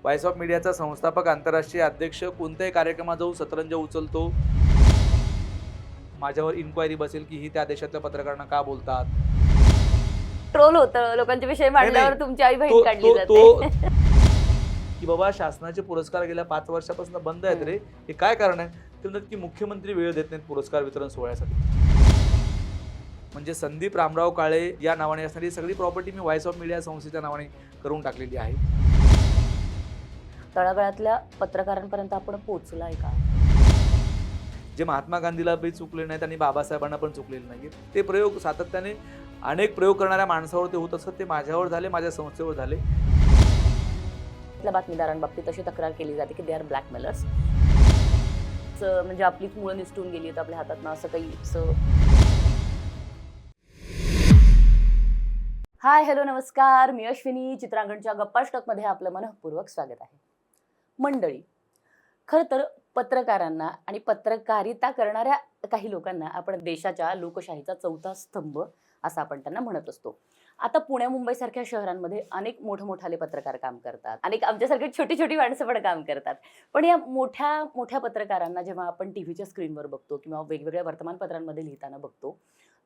Voice of मीडियाचा संस्थापक आंतरराष्ट्रीय अध्यक्ष कोणत्याही कार्यक्रमात जाऊन सतरंज उचलतो. माझ्यावर इन्क्वायरी बसेल की ही त्या देशातल्या पत्रकारांना का बोलतात. ट्रोल होतं लोकांचे विषय नाही, मांडल्यावर तुमची आई बहीण तो काढली तो जाते. तो की बाबा शासनाचे पुरस्कार गेल्या 5 वर्षापासून बंद आहेत रे. हे काय कारण आहे? ते म्हणतात की मुख्यमंत्री वेळ देत नाहीत पुरस्कार वितरण सोहळ्यासाठी. म्हणजे संदीप रामराव काळे या नावाने असणारी सगळी property me voice of media संस्थेच्या नावाने करून टाकलेली आहे. तळागाळातल्या पत्रकारांपर्यंत आपण पोहोचलाय का? जे महात्मा गांधीला बी चुकले नाहीत आणि बाबासाहेबांना पण चुकलेले नाहीत. ते प्रयोग सातत्याने अनेक प्रयोग करणाऱ्या माणसावर ते होत असत. ते माझ्यावर झाले, माझ्या संस्थेवर झाले. आपल्या बातमीदारांबाबतीत अशी तक्रार केली जाते की दे आर ब्लॅकमेलर्स. म्हणजे आपलीच मुळं निसटून गेली आहेत आपल्या हातात ना असं काही हाय हॅलो नमस्कार, मी अश्विनी. चित्रांगणच्या गप्पा स्टॉकमध्ये आपलं मनःपूर्वक स्वागत आहे. मंडळी, खरं तर पत्रकारांना आणि पत्रकारिता करणाऱ्या काही लोकांना आपण देशाच्या लोकशाहीचा चौथा स्तंभ असं आपण त्यांना म्हणत असतो. आता पुणे मुंबई सारख्या शहरांमध्ये अनेक मोठमोठाले पत्रकार काम करतात, अनेक आमच्यासारखी छोटी छोटी माणसं पण काम करतात. पण या मोठ्या मोठ्या पत्रकारांना जेव्हा आपण टीव्हीच्या स्क्रीनवर बघतो किंवा वेगवेगळ्या वर्तमानपत्रांमध्ये लिहिताना बघतो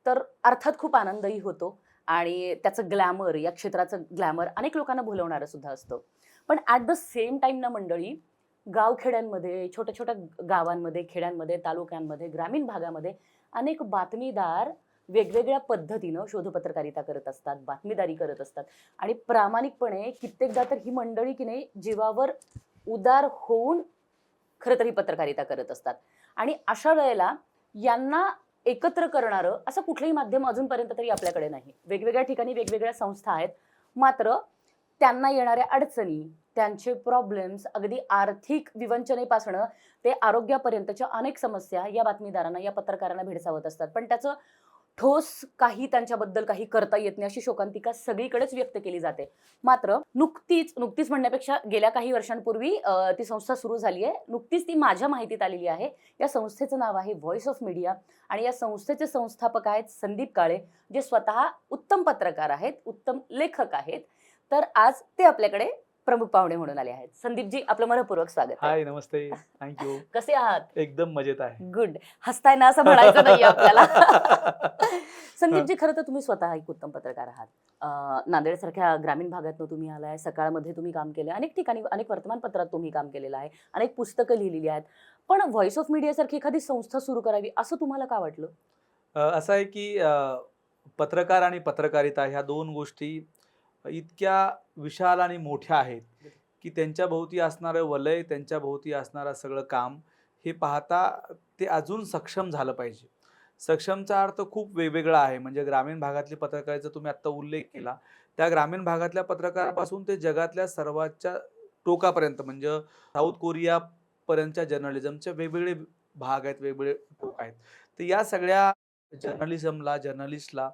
तर अर्थात खूप आनंदही होतो आणि त्याचं ग्लॅमर, या क्षेत्राचं ग्लॅमर अनेक लोकांना भुलवणारं सुद्धा असतं. पण ॲट द सेम टाइम ना मंडळी, गावखेड्यांमध्ये, छोट्या छोट्या गावांमध्ये, खेड्यांमध्ये, तालुक्यांमध्ये, ग्रामीण भागामध्ये अनेक बातमीदार वेगवेगळ्या पद्धतीनं शोधपत्रकारिता करत असतात, बातमीदारी करत असतात आणि प्रामाणिकपणे कित्येकदा तर ही मंडळी की नाही जीवावर उदार होऊन खरं तर ही पत्रकारिता करत असतात. आणि अशा वेळेला यांना एकत्र करणारं असं कुठलंही माध्यम अजूनपर्यंत तरी आपल्याकडे नाही. वेगवेगळ्या ठिकाणी वेगवेगळ्या संस्था आहेत, मात्र त्यांना येणाऱ्या अडचणी, त्यांचे प्रॉब्लेम्स, अगदी आर्थिक विवंचनेपासून ते आरोग्यापर्यंतच्या अनेक समस्या या बातमीदारांना, या पत्रकारांना भेडसावत असतात. पण त्याचं ठोस काही त्यांच्याबद्दल काही करता येत नाही अशी शोकांतिका सगळीकडेच व्यक्त केली जाते. मात्र नुकतीच म्हणण्यापेक्षा गेल्या काही वर्षांपूर्वी ती संस्था सुरू झाली आहे. नुकतीच ती माझ्या माहितीत आलेली आहे. या संस्थेचं नाव आहे व्हॉइस ऑफ मीडिया आणि या संस्थेचे संस्थापक आहेत संदीप काळे, जे स्वतः उत्तम पत्रकार आहेत, उत्तम लेखक आहेत. तर आज ते आपल्याकडे प्रमुख पाहुणे म्हणून आले आहेत. संदीपजी, आपलं मनःपूर्वक स्वागत आहे. हाय, नमस्ते, थँक्यू. कसे आहात? एकदम मजेत आहे. गुड. हसताय ना असं म्हणायचं नाही आपल्याला. संदीपजी, खरं तर तुम्ही स्वतः एक उत्तम पत्रकार आहात. नांदेडसारख्या ग्रामीण भागातनं तुम्ही आलाय, सकाळमध्ये तुम्ही काम केलंय, अनेक ठिकाणी अनेक वर्तमानपत्रात तुम्ही काम केलेलं आहे, अनेक पुस्तकं लिहिलेली आहेत. पण व्हॉइस ऑफ मीडियासारखी एखादी संस्था सुरू करावी असं तुम्हाला का वाटलं? असं आहे की पत्रकार आणि पत्रकारिता ह्या दोन गोष्टी इतक्या विशाल आणि मोठ्या आहेत की त्यांच्या भोवती असणारं वलय, त्यांच्या भोवती असणारं सगळं काम हे पाहता ते अजून सक्षम झालं पाहिजे. सक्षमचा अर्थ खूप वेगवेगळा आहे. म्हणजे ग्रामीण भागातली पत्रकारिता तुम्ही आत्ता उल्लेख केला, त्या ग्रामीण भागातल्या पत्रकारापासून ते जगातल्या सर्वांच्या टोकापर्यंत, म्हणजे साऊथ कोरियापर्यंतच्या जर्नलिझमचे वेगवेगळे भाग आहेत, वेगवेगळे टोक आहेत. तर या सगळ्या जर्नलिस्टला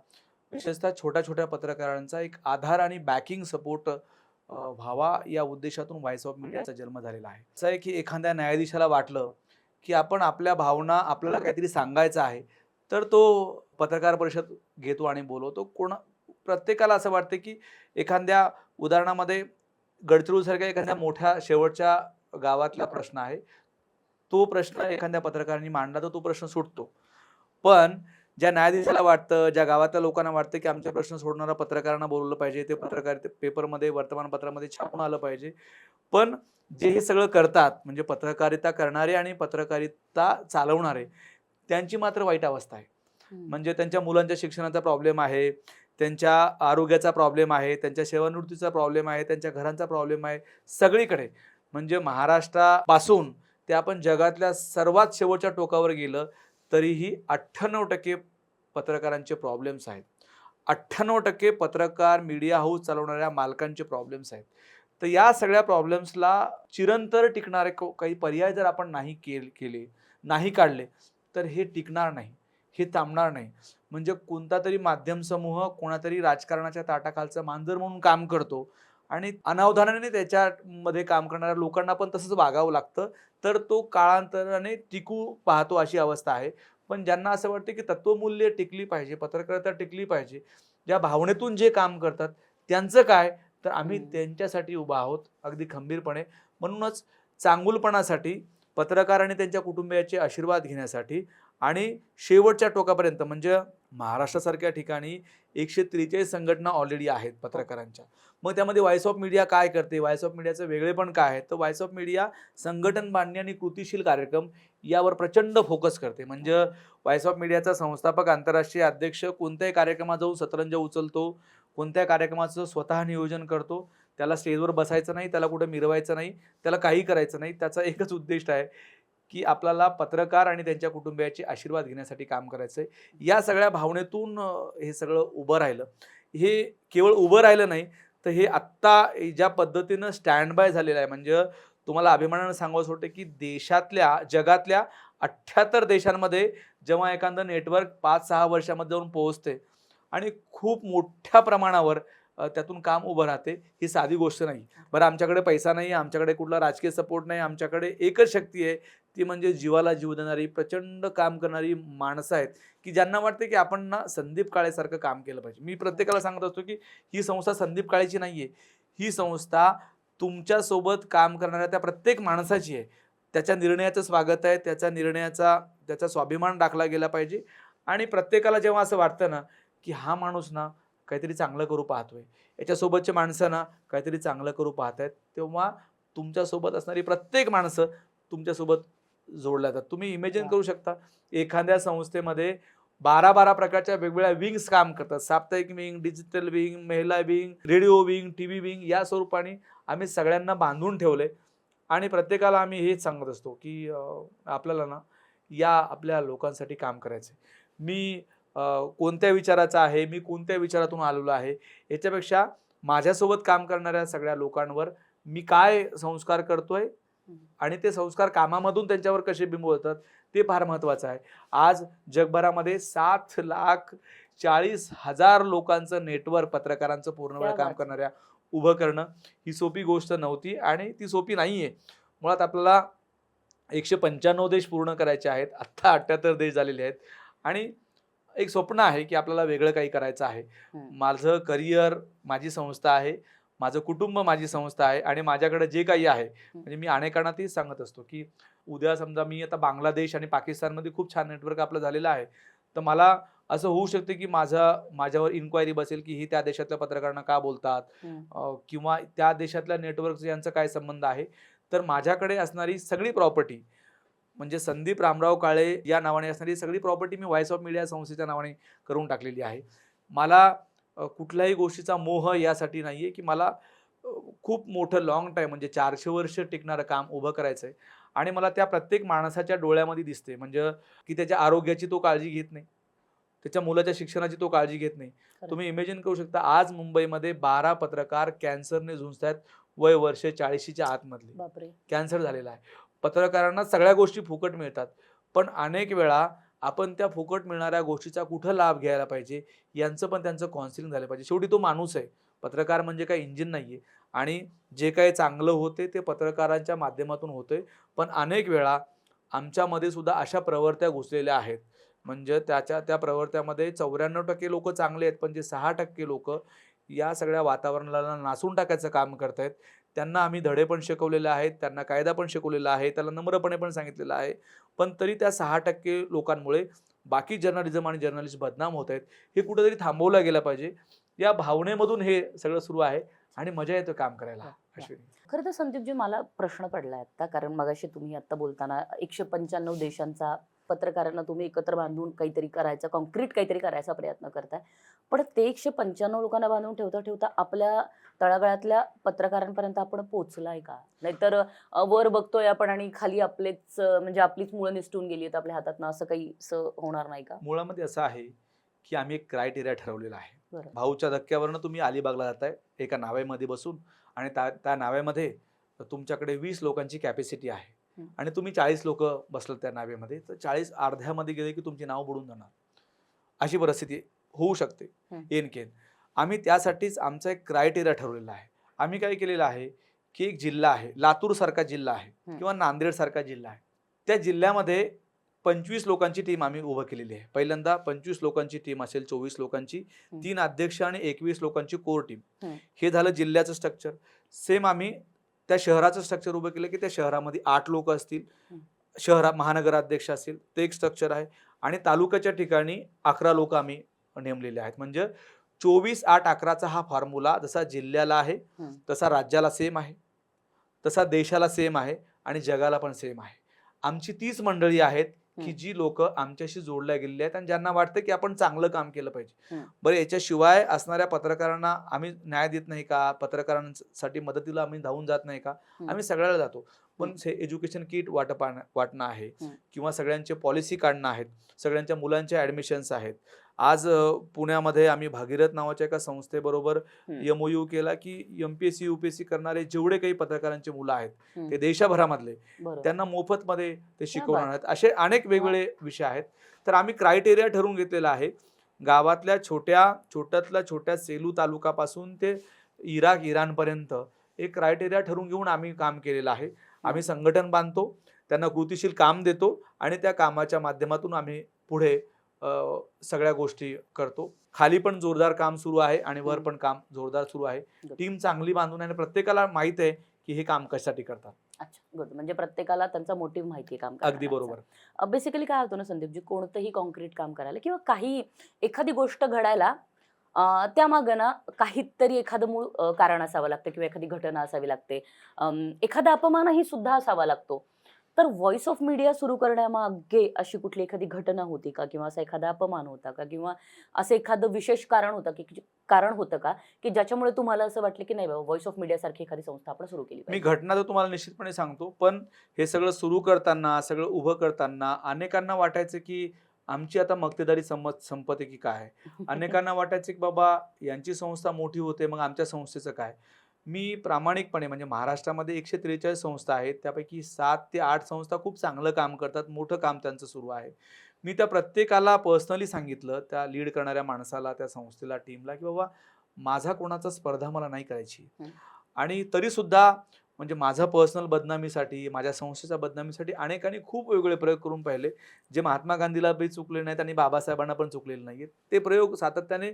विशेषतः छोट्या-छोट्या पत्रकारांचा एक आधार आणि बॅकिंग सपोर्ट व्हावा या उद्देशातून व्हॉइस ऑफ मीडियाचा जन्म झालेला आहे. असं आहे की एखाद्या न्यायाधीशाला वाटलं की आपण आपल्या भावना, आपल्याला काहीतरी सांगायचं आहे, तर तो पत्रकार परिषद घेतो आणि बोलवतो. प्रत्येकाला असं वाटतं की एखाद्या उदाहरणामध्ये गडचिरोलीसारख्या एखाद्या मोठ्या शेवटच्या गावातला प्रश्न आहे, तो प्रश्न एखाद्या पत्रकाराने मांडला तर तो प्रश्न सुटतो. पण ज्या न्यायाधीशाला वाटतं, ज्या गावातल्या लोकांना वाटतं की आमचे प्रश्न सोडणाऱ्या पत्रकारांना बोलवलं पाहिजे, ते पत्रकार पेपरमध्ये, वर्तमानपत्रामध्ये छापून आलं पाहिजे. पण जे हे सगळं करतात, म्हणजे पत्रकारिता करणारे आणि पत्रकारिता चालवणारे, त्यांची मात्र वाईट अवस्था आहे. म्हणजे त्यांच्या मुलांच्या शिक्षणाचा प्रॉब्लेम आहे, त्यांच्या आरोग्याचा प्रॉब्लेम आहे, त्यांच्या सेवानिवृत्तीचा प्रॉब्लेम आहे, त्यांच्या घरांचा प्रॉब्लेम आहे. सगळीकडे म्हणजे महाराष्ट्रापासून ते आपण जगातल्या सर्वात शेवटच्या टोकावर गेलं तरीही 98% पत्रकारांचे प्रॉब्लेम्स आहेत. 98% पत्रकार, मीडिया हाऊस चालवणाऱ्या मालकांचे प्रॉब्लेम्स आहेत. तर या सगळ्या प्रॉब्लेम्सला चिरंतर टिकणारे काही पर्याय जर आपण नाही केले, नाही काढले, तर हे टिकणार नाही, हे थांबणार नाही. म्हणजे कोणता तरी माध्यम समूह कोणातरी राजकारणाच्या ताटाखालचं मांजर म्हणून काम करतो आणि अनावधानाने त्याच्यामध्ये काम करणाऱ्या लोकांना पण तसंच वागावं लागतं. तर तो काळांतराने टिकू पाहतो अशी अवस्था आहे. पण ज्यांना असं वाटतं की तत्वमूल्य टिकली पाहिजे, पत्रकारिता टिकली पाहिजे, ज्या भावनेतून जे काम करतात त्यांचं काय, तर आम्ही हम्म. त्यांच्यासाठी उभा आहोत अगदी खंबीरपणे. म्हणूनच चांगुलपणासाठी, पत्रकार आणि त्यांच्या कुटुंबियाचे आशीर्वाद घेण्यासाठी आणि शेवटच्या टोकापर्यंत, म्हणजे महाराष्ट्रासारख्या ठिकाणी 143 संघटना ऑलरेडी आहेत पत्रकारांच्या. मग त्यामध्ये व्हॉइस ऑफ मीडिया काय करते, व्हॉइस ऑफ मीडियाचं वेगळेपण काय आहे, तर व्हॉइस ऑफ मीडिया संघटन बांधणी आणि कृतीशील कार्यक्रम यावर प्रचंड फोकस करते. म्हणजे व्हॉइस ऑफ मीडियाचा संस्थापक आंतरराष्ट्रीय अध्यक्ष कोणत्याही कार्यक्रमात जाऊन सतरंज उचलतो, कोणत्या कार्यक्रमाचं स्वतः नियोजन करतो. त्याला स्टेजवर बसायचं नाही, त्याला कुठं मिरवायचं नाही, त्याला काही करायचं नाही. त्याचा एकच उद्दिष्ट आहे की आपल्याला पत्रकार आणि त्यांच्या कुटुंबियाचे आशीर्वाद घेण्यासाठी काम करायचं आहे. या सगळ्या भावनेतून हे सगळं उभं राहिलं. हे केवळ उभं राहिलं नाही, तर हे आत्ता ज्या पद्धतीनं स्टँड बाय झालेलं आहे, म्हणजे तुम्हाला अभिमानानं सांगावंसं वाटतं की देशातल्या, जगातल्या 78 देशांमध्ये जेव्हा एखादं नेटवर्क 5-6 वर्षामध्ये जाऊन पोहोचते आणि खूप मोठ्या प्रमाणावर त्यातून काम उभं राहते, ही साधी गोष्ट नाही. बरं, आमच्याकडे पैसा नाही, आमच्याकडे कुठला राजकीय सपोर्ट नाही, आमच्याकडे एकच शक्ती आहे, ती म्हणजे जीवाला जीव देणारी, प्रचंड काम करणारी माणसं आहेत, की ज्यांना वाटते की आपण ना संदीप काळेसारखं काम केलं पाहिजे. मी प्रत्येकाला सांगत असतो की ही संस्था संदीप काळेची नाही आहे. ही संस्था तुमच्यासोबत काम करणाऱ्या त्या प्रत्येक माणसाची आहे. त्याच्या निर्णयाचं स्वागत आहे, त्याचा स्वाभिमान राखला गेला पाहिजे. आणि प्रत्येकाला जेव्हा असं वाटतं ना, की हा माणूस ना काहीतरी चांगलं करू पाहतोय, याच्यासोबतची माणसं ना काहीतरी चांगलं करू पाहतायत, तेव्हा तुमच्यासोबत असणारी प्रत्येक माणसं तुमच्यासोबत जोडल्या जातात. तुम्ही इमॅजिन वा. करू शकता, एखाद्या संस्थेमध्ये 12-12 प्रकारच्या वेगवेगळ्या विंग्स काम करतात. साप्ताहिक विंग, डिजिटल विंग, महिला wing, radio wing, TV wing, या स्वरूपाने आम्ही सगळ्यांना बांधून ठेवले. आणि प्रत्येकाला आम्ही हेच सांगत असतो की आपल्याला ना या आपल्या लोकांसाठी काम करायचं आहे. मी कोणत्या विचाराचा आहे, मी कोणत्या विचारातून आलेलो आहे, याच्यापेक्षा माझ्यासोबत काम करणाऱ्या सगळ्या लोकांवर मी काय संस्कार करतोय आणि ते संस्कार कामामधून त्यांच्यावर कसे बिंबवतात, ते फार महत्त्वाचं आहे. आज जगभरामध्ये 7,40,000 लोकांचं नेटवर्क, पत्रकारांचं पूर्ण वेळ क्या काम बात है. करणाऱ्या उभं करणं ही सोपी गोष्ट नव्हती आणि ती सोपी नाहीये. मुळात आपल्याला 195 देश पूर्ण करायचे आहेत. आत्ता 78 देश झालेले आहेत आणि एक स्वप्न आहे की आपल्याला वेगळं काही करायचं आहे. हम्म. माझं करिअर माझी संस्था आहे, माझं कुटुंब माझी संस्था आहे आणि माझ्याकडे जे काही आहे, म्हणजे मी अनेकांना तेच सांगत असतो की उद्या समजा मी आता बांगलादेश आणि पाकिस्तानमध्ये खूप छान नेटवर्क आपलं झालेलं आहे, तर मला असं होऊ शकतं की माझ्यावर इन्क्वायरी बसेल की ही त्या देशातल्या पत्रकारांना का बोलतात, किंवा त्या देशातल्या नेटवर्कचा यांचा काय संबंध आहे. तर माझ्याकडे असणारी सगळी प्रॉपर्टी, म्हणजे संदीप रामराव काळे या नावाने असणारी सगळी property me voice of media संस्थेच्या नावाने करून टाकलेली आहे. मला कुठल्याही गोष्टीचा मोह यासाठी नाहीये की मला खूप मोठं लाँग टाईम, म्हणजे 400 वर्ष टिकणारं काम उभं करायचं आहे. आणि मला त्या प्रत्येक माणसाच्या डोळ्यामध्ये दिसते, म्हणजे की त्याच्या आरोग्याची तो काळजी घेत नाही, त्याच्या मुलाच्या शिक्षणाची तो काळजी घेत नाही. खरंच. तुम्ही इमॅजिन करू शकता, आज मुंबईमध्ये 12 पत्रकार कॅन्सरने झुंजतायत, वय वर्ष 40च्या आतमधले. बापरे. कॅन्सर झालेला आहे. पत्रकारांना सगळ्या गोष्टी फुकट मिळतात. पण अनेक वेळा आपण त्या फुकट मिळणाऱ्या गोष्टीचा कुठं लाभ घ्यायला पाहिजे, यांचं पण त्यांचं काउन्सिलिंग झालं पाहिजे. शेवटी तो माणूस आहे. पत्रकार म्हणजे काही इंजिन नाहीये. आणि जे काही चांगलं होते ते पत्रकारांच्या माध्यमातून होतंय. पण अनेक वेळा आमच्यामध्ये सुद्धा अशा प्रवृत्त्या घुसलेल्या आहेत. म्हणजे त्या प्रवृत्त्यामध्ये 94% लोकं चांगले आहेत, पण जे 6% लोकं या सगळ्या वातावरणाला नासून टाकायचं काम करतायत. त्यांना आम्ही धडे पण शिकवलेले आहेत, त्यांना कायदा पण शिकवलेला आहे, त्याला नम्रपणे पण सांगितलेलं आहे. पण तरी त्या 6% लोकांमुळे बाकी जर्नलिझम आणि जर्नलिस्ट बदनाम होत आहेत. हे कुठेतरी थांबवलं गेलं पाहिजे. या भावनेमधून हे सगळं सुरू आहे आणि मजा येते काम करायला. अश्विनी, खरं तर संदीपजी, मला प्रश्न पडलाय आता, कारण मगाशी तुम्ही आता बोलताना 195 देशांचा पत्रकारांना तुम्ही एकत्र बांधून काहीतरी करायचं, कॉन्क्रीट काहीतरी करायचा प्रयत्न करताय. पण ते 195 लोकांना बांधून ठेवता ठेवता आपल्या तळागाळातल्या पत्रकारांपर्यंत आपण पोहोचलाय का? नाहीतर वर बघतोय आपण आणि खाली आपलेच म्हणजे आपलीच मुळं निसटून गेली आहेत आपल्या हातातनं, असं काही होणार नाही का? मुळामध्ये असं आहे की आम्ही एक क्रायटेरिया ठरवलेला आहे. बरं. भाऊच्या धक्क्यावरनं तुम्ही अलिबागला जाताय एका नावेमध्ये बसून, आणि त्या नावेमध्ये तुमच्याकडे 20 लोकांची कॅपॅसिटी आहे आणि तुम्ही 40 लोकं बसलात त्या नावेमध्ये, तर 40 अर्ध्यामध्ये गेले की तुमची नाव बुडून जाणार, अशी परिस्थिती होऊ शकते एनकेन. आम्ही त्यासाठीच आमचा एक क्रायटेरिया ठरवलेला आहे. आम्ही काय केलेलं आहे की एक जिल्हा आहे, लातूर सारखा जिल्हा आहे किंवा नांदेड सारखा जिल्हा आहे. त्या जिल्ह्यामध्ये 25 लोकांची टीम आम्ही उभं केलेली आहे. पहिल्यांदा 25 लोकांची टीम असेल, 24 लोकांची, 3 अध्यक्ष आणि 21 लोकांची कोर टीम. हे झालं जिल्ह्याचं स्ट्रक्चर. सेम आम्ही त्या शहराचं स्ट्रक्चर उभं केलं की त्या शहरामध्ये 8 लोक असतील, महानगराध्यक्ष असतील, ते एक स्ट्रक्चर आहे. आणि तालुक्याच्या ठिकाणी 11 लोक आम्ही नेमलेले आहेत. म्हणजे 24, 8, 11चा हा फॉर्म्युला जसा जिल्ह्याला आहे तसा राज्याला सेम आहे, तसा देशाला सेम आहे आणि जगाला पण सेम आहे. आमची 30 मंडळी आहेत की जी लोक आमच्याशी जोडल्या गेलेली आहेत आणि ज्यांना वाटतं की आपण चांगलं काम केलं पाहिजे. बरं, याच्याशिवाय असणाऱ्या पत्रकारांना आम्ही न्याय देत नाही का? पत्रकारांसाठी मदतीला आम्ही धावून जात नाही का? आम्ही सगळ्याला जातो. पण हे एज्युकेशन किट वाटणं आहे किंवा सगळ्यांचे पॉलिसी काढणं आहेत, सगळ्यांच्या मुलांच्या ॲडमिशन्स आहेत. आज पुण्यामध्ये आम्ही भागीरथ नावाच्या एका संस्थेबरोबर MOU केला की MPSC UPSC करणारे जेवढे काही पत्रकारांचे मुलं आहेत ते देशभरामधले, त्यांना मोफतमध्ये ते शिकवणार आहेत. असे अनेक वेगवेगळे विषय आहेत. तर आम्ही क्रायटेरिया ठरवून घेतलेला आहे. गावातल्या छोट्यातल्या छोट्या सेलू तालुकापासून ते इराणपर्यंत एक क्रायटेरिया ठरवून घेऊन आम्ही काम केलेलं आहे. आम्ही संघटन बांधतो, त्यांना कृतीशील काम देतो आणि त्या कामाच्या माध्यमातून आम्ही पुढे सगळ्या गोष्टी करतो. खाली पण जोरदार काम सुरू आहे आणि वर पण काम जोरदार सुरू आहे. टीम चांगली बांधून आहे आणि प्रत्येकाला माहित आहे की हे काम कशासाठी करतात. अच्छा, गुड. म्हणजे प्रत्येकाला त्यांचा मोटिव्ह माहिती आहे काम अगदी बरोबर. बेसिकली काय होतं ना संदीपजी, कोणतंही कॉन्क्रीट काम करायला किंवा काही एखादी गोष्ट घडायला त्यामागं ना काहीतरी एखादं मूळ कारण असावं लागतं किंवा एखादी घटना असावी लागते, एखादा अपमानही सुद्धा असावा लागतो. तर व्हॉइस ऑफ मीडिया सुरू करण्यामागे अशी कुठली एखादी घटना होती का, किंवा असा एखादा अपमान होता का, किंवा असं एखादं विशेष कारण होतं का की ज्याच्यामुळे तुम्हाला असं वाटलं की नाही बाबा व्हॉइस ऑफ मीडिया सारखी एखादी संस्था आपण सुरू केली मी पाहिजे? घटना तर तुम्हाला निश्चितपणे सांगतो, पण हे सगळं सुरू करताना, सगळं उभं करताना अनेकांना वाटायचं की आमची आता मक्तेदारी संपते की काय? अनेकांना वाटायचं की बाबा यांची संस्था मोठी होते, मग आमच्या संस्थेचं काय? मी प्रामाणिकपणे, म्हणजे महाराष्ट्रामध्ये 143 संस्था आहेत, त्यापैकी 7 ते 8 संस्था खूप चांगलं काम करतात, मोठं काम त्यांचं सुरू आहे. मी त्या प्रत्येकाला पर्सनली सांगितलं, त्या लीड करणाऱ्या माणसाला, त्या संस्थेला, टीमला, की बाबा माझा कोणाचा स्पर्धा मला नाही करायची. आणि तरीसुद्धा म्हणजे माझा पर्सनल बदनामीसाठी, माझ्या संस्थेच्या बदनामीसाठी अनेकांनी खूप वेगवेगळे प्रयोग करून पाहिले, जे महात्मा गांधीला बी चुकले नाहीत आणि बाबासाहेबांना पण चुकलेले नाहीत. ते प्रयोग सातत्याने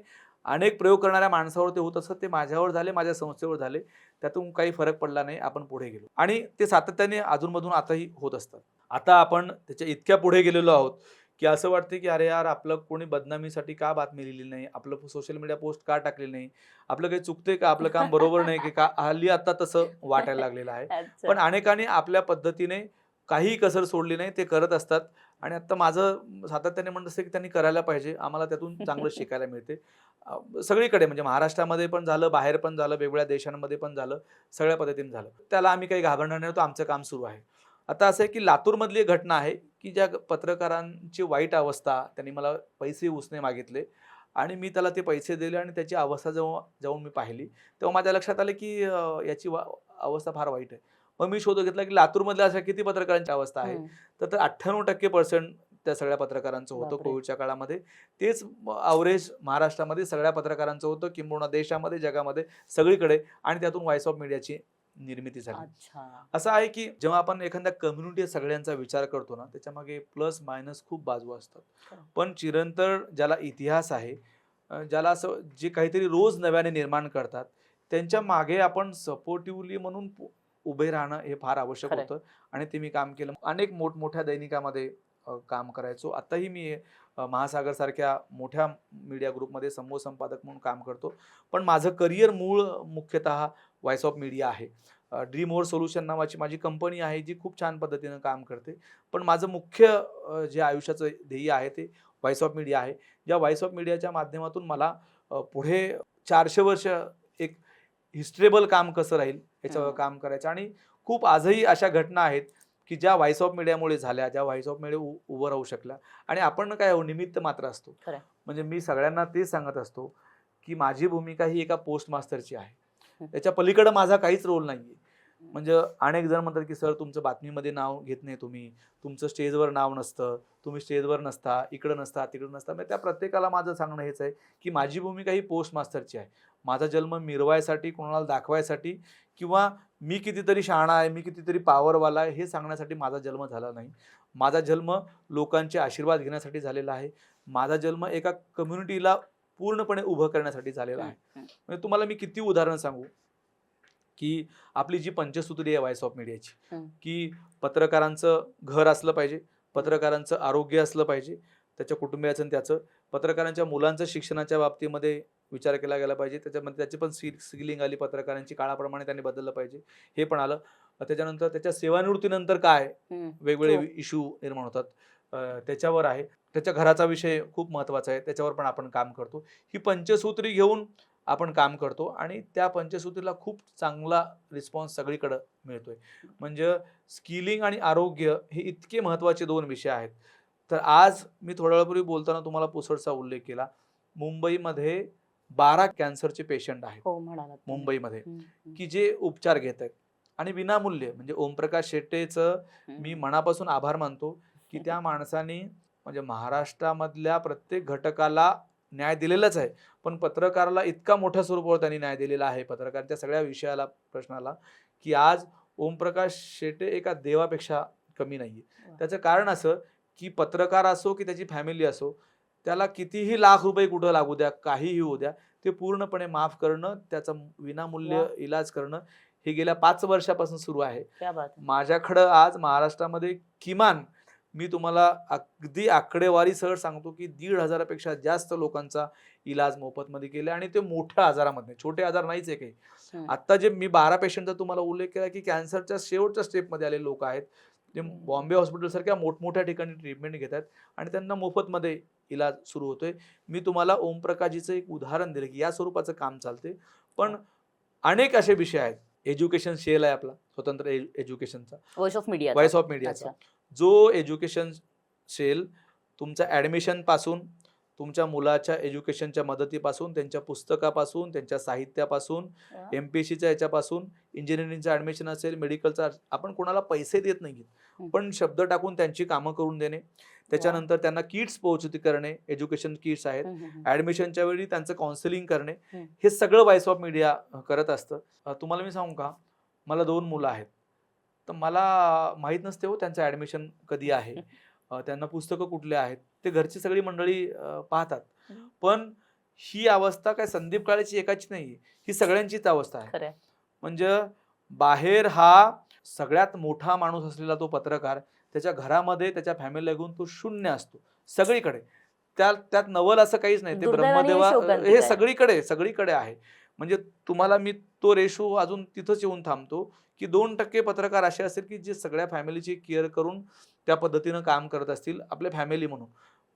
अनेक प्रयोग करणाऱ्या माणसावर ते होत असत, ते माझ्यावर झाले, माझ्या संस्थेवर झाले, त्यातून काही फरक पडला नाही. आपण पुढे गेलो आणि ते सातत्याने अधूनमधून आताही होत असतात. आता आपण त्याच्या इतक्या पुढे गेलेलो आहोत की असं वाटतं की अरे यार, आपलं कोणी बदनामीसाठी का बातमी लिहिली नाही, आपलं सोशल मीडिया पोस्ट का टाकलेली नाही, आपलं काही चुकतंय का, आपलं काम बरोबर नाही की का, हल्ली आता तसं वाटायला लागलेलं आहे. पण अनेकांनी आपल्या पद्धतीने काही कसर सोडली नाही, ते करत असतात. आणि आता माझं सातत्याने म्हणत असतं की त्यांनी करायला पाहिजे, आम्हाला त्यातून चांगलं शिकायला मिळते. सगळीकडे, म्हणजे महाराष्ट्रामध्ये पण झालं, बाहेर पण झालं, वेगवेगळ्या देशांमध्ये पण झालं, सगळ्या पद्धतीने झालं. त्याला आम्ही काही घाबरणार नाही, तो आमचं काम सुरू आहे. आता असं आहे की लातूरमधली एक घटना आहे की ज्या पत्रकारांची वाईट अवस्था, त्यांनी मला पैसे उसने मागितले आणि मी त्याला ते पैसे दिले आणि त्याची अवस्था जेव्हा जाऊन मी पाहिली, तेव्हा माझ्या लक्षात आलं की याची अवस्था फार वाईट आहे. मग मी शोध घेतला की लातूरमधल्या अशा किती पत्रकारांची अवस्था आहे. तर 98% त्या सगळ्या पत्रकारांचं होतं कोविडच्या काळामध्ये. तेच अवरेज महाराष्ट्रामध्ये सगळ्या पत्रकारांचं होतं, किंबहुना देशामध्ये, जगामध्ये, सगळीकडे. आणि त्यातून व्हॉइस ऑफ मीडियाची निर्मिती झाली. असं आहे की जेव्हा आपण एखाद्या कम्युनिटी सगळ्यांचा विचार करतो ना, त्याच्यामागे प्लस मायनस खूप बाजू असतात. पण चिरंतन ज्याला इतिहास आहे, ज्याला असं जे काहीतरी रोज नव्याने निर्माण करतात, त्यांच्या मागे आपण सपोर्टिव्हली म्हणून उभे राहणं हे फार आवश्यक होतं. आणि ते मी काम केलं. अनेक मोठमोठ्या दैनिकामध्ये काम करायचो. आताही मी महासागर सारख्या मोठ्या मीडिया ग्रुपमध्ये समूह संपादक म्हणून काम करतो. पण माझं करिअर मूळ मुख्यतः व्हॉइस ऑफ मीडिया आहे. ड्रीम ओव्हर सोल्युशन नावाची माझी कंपनी आहे, जी खूप छान पद्धतीनं काम करते. पण माझं मुख्य जे आयुष्याचं ध्येय आहे ते व्हॉइस ऑफ मीडिया आहे. ज्या व्हॉइस ऑफ मीडियाच्या माध्यमातून मला पुढे 400 वर्ष एक हिस्ट्रेबल काम कसं राहील याच्यावर काम करायचं. आणि खूप आजही अशा घटना आहेत की ज्या व्हॉइस ऑफ मीडियामुळे झाल्या, ज्या व्हॉइस ऑफ मीडिया उभं राहू शकल्या. आणि आपण काय निमित्त मात्र असतो. म्हणजे मी सगळ्यांना तेच सांगत असतो की माझी भूमिका ही एका पोस्ट मास्टरची आहे, त्याच्या पलीकडे माझा काहीच रोल नाहीये. म्हणजे अनेक जण म्हणतात की सर तुमचं बातमीमध्ये नाव घेत नाही तुम्ही, तुमचं स्टेजवर नाव नसतं, तुम्ही स्टेजवर नसता, इकडं नसता, तिकडं नसता. म्हणजे त्या प्रत्येकाला माझं सांगणं हेच आहे की माझी भूमिका ही पोस्ट मास्टरची आहे. माझा जन्म मिरवायसाठी, कोणाला दाखवायसाठी किंवा मी कितीतरी शहाणा आहे, मी कितीतरी पॉवरवाला आहे हे सांगण्यासाठी माझा जन्म झाला नाही. माझा जन्म लोकांचे आशीर्वाद घेण्यासाठी झालेला आहे. माझा जन्म एका कम्युनिटीला पूर्णपणे उभं करण्यासाठी झालेला आहे. म्हणजे तुम्हाला मी किती उदाहरण सांगू की आपली जी पंचसूत्री आहे व्हॉइस ऑफ मीडियाची, की पत्रकारांचं घर असलं पाहिजे, पत्रकारांचं आरोग्य असलं पाहिजे, त्याच्या कुटुंबियाचं आणि त्याचं, पत्रकारांच्या मुलांचं शिक्षणाच्या बाबतीमध्ये विचार केला गेला पाहिजे, त्याच्यामध्ये त्याची पण स्किलिंग आली, पत्रकारांची काळाप्रमाणे त्यांनी बदललं पाहिजे, हे पण आलं. त्याच्यानंतर त्याच्या सेवानिवृत्तीनंतर काय वेगवेगळे इश्यू निर्माण होतात त्याच्यावर आहे. त्याच्या घराचा विषय खूप महत्त्वाचा आहे, त्याच्यावर पण आपण काम करतो. ही पंचसूत्री घेऊन आपण काम करतो आणि त्या पंचसूत्रीला खूप चांगला रिस्पॉन्स सगळीकडं मिळतोय. म्हणजे स्किलिंग आणि आरोग्य हे इतके महत्त्वाचे 2 विषय आहेत. तर आज मी थोड्या वेळापूर्वी बोलताना तुम्हाला पुसदचा उल्लेख केला. मुंबईमध्ये 12 कॅन्सरचे पेशंट आहेत हो म्हणालात तुम्ही. मुंबईमध्ये, की जे उपचार घेत आहेत आणि विनामूल्य. म्हणजे ओमप्रकाश शेट्टेचं मी मनापासून आभार मानतो, की त्या माणसाने म्हणजे महाराष्ट्रामधल्या प्रत्येक घटकाला न्याय दिलेलाच आहे. पण पत्रकाराला इतका मोठ्या स्वरूपावर त्यांनी न्याय दिलेला आहे, पत्रकारांच्या सगळ्या विषयाला, प्रश्नाला, की आज ओमप्रकाश शेटे एका देवापेक्षा कमी नाहीये. त्याचं कारण असं, की पत्रकार असो की त्याची फॅमिली असो, त्याला कितीही लाख रुपये कुठं लागू द्या, काहीही होऊ द्या, ते पूर्णपणे माफ करणं, त्याचा विनामूल्य इलाज करणं, हे गेल्या 5 वर्षापासून सुरू आहे. क्या बात आहे. माझ्याकडं आज महाराष्ट्रामध्ये किमान मी तुम्हाला अगदी आकडेवारी सहज सांगतो की 1,500पेक्षा जास्त लोकांचा इलाज मोफतमध्ये केला आणि ते मोठ्या आजारामध्ये, छोटे आजार नाहीच आहे काही. आता जे मी 12 पेशंटचा तुम्हाला उल्लेख केला की कॅन्सरच्या शेवटच्या स्टेपमध्ये आलेले लोक आहेत, ते बॉम्बे हॉस्पिटलसारख्या मोठमोठ्या ठिकाणी ट्रीटमेंट घेत आहेत आणि त्यांना मोफतमध्ये इलाज सुरू होतोय. मी तुम्हाला ओमप्रकाशजीचं एक उदाहरण दिलं की या स्वरूपाचं काम चालते. पण अनेक असे विषय आहेत. एज्युकेशन सेल आहे आपला स्वतंत्र एज्युकेशनचा, voice of media. Voice of मीडियाचा, जो एज्युकेशन सेल तुमच्या ॲडमिशन पासून, तुमच्या मुलाच्या एज्युकेशनच्या मदतीपासून, त्यांच्या पुस्तकापासून, त्यांच्या साहित्यापासून, MPSCच्या याच्यापासून, इंजिनिअरिंगचं ॲडमिशन असेल, मेडिकलचा, आपण कोणाला पैसे देत नाही, पण शब्द टाकून त्यांची कामं करून देणे. त्याच्यानंतर त्यांना किट्स पोहोचती करणे, एज्युकेशन किट्स आहेत, ॲडमिशनच्या वेळी त्यांचं काउन्सिलिंग करणे, हे सगळं व्हॉइस ऑफ मीडिया करत असतं. तुम्हाला मी सांगू का, मला 2 मुलं आहेत, तर मला माहीत नसते हो त्यांचं ॲडमिशन कधी आहे, त्यांना पुस्तकं कुठले आहेत, ते घरची सगळी मंडळी पाहतात. पण ही अवस्था काय संदीप काळेची एकाची नाही, ही सगळ्यांचीच अवस्था आहे. म्हणजे बाहेर हा सगळ्यात मोठा माणूस असलेला तो पत्रकार, त्याच्या घरामध्ये त्याच्या फॅमिलीला घेऊन तो शून्य असतो सगळीकडे. त्यात नवल असं काहीच नाही, ते ब्रह्मदेवा हे सगळीकडे आहे. म्हणजे तुम्हाला मी तो रेशो अजून तिथंच येऊन थांबतो की 2% पत्रकार असे असतील की जे सगळ्या फॅमिलीची केअर करून त्या पद्धतीनं काम करत असतील आपल्या फॅमिली म्हणून.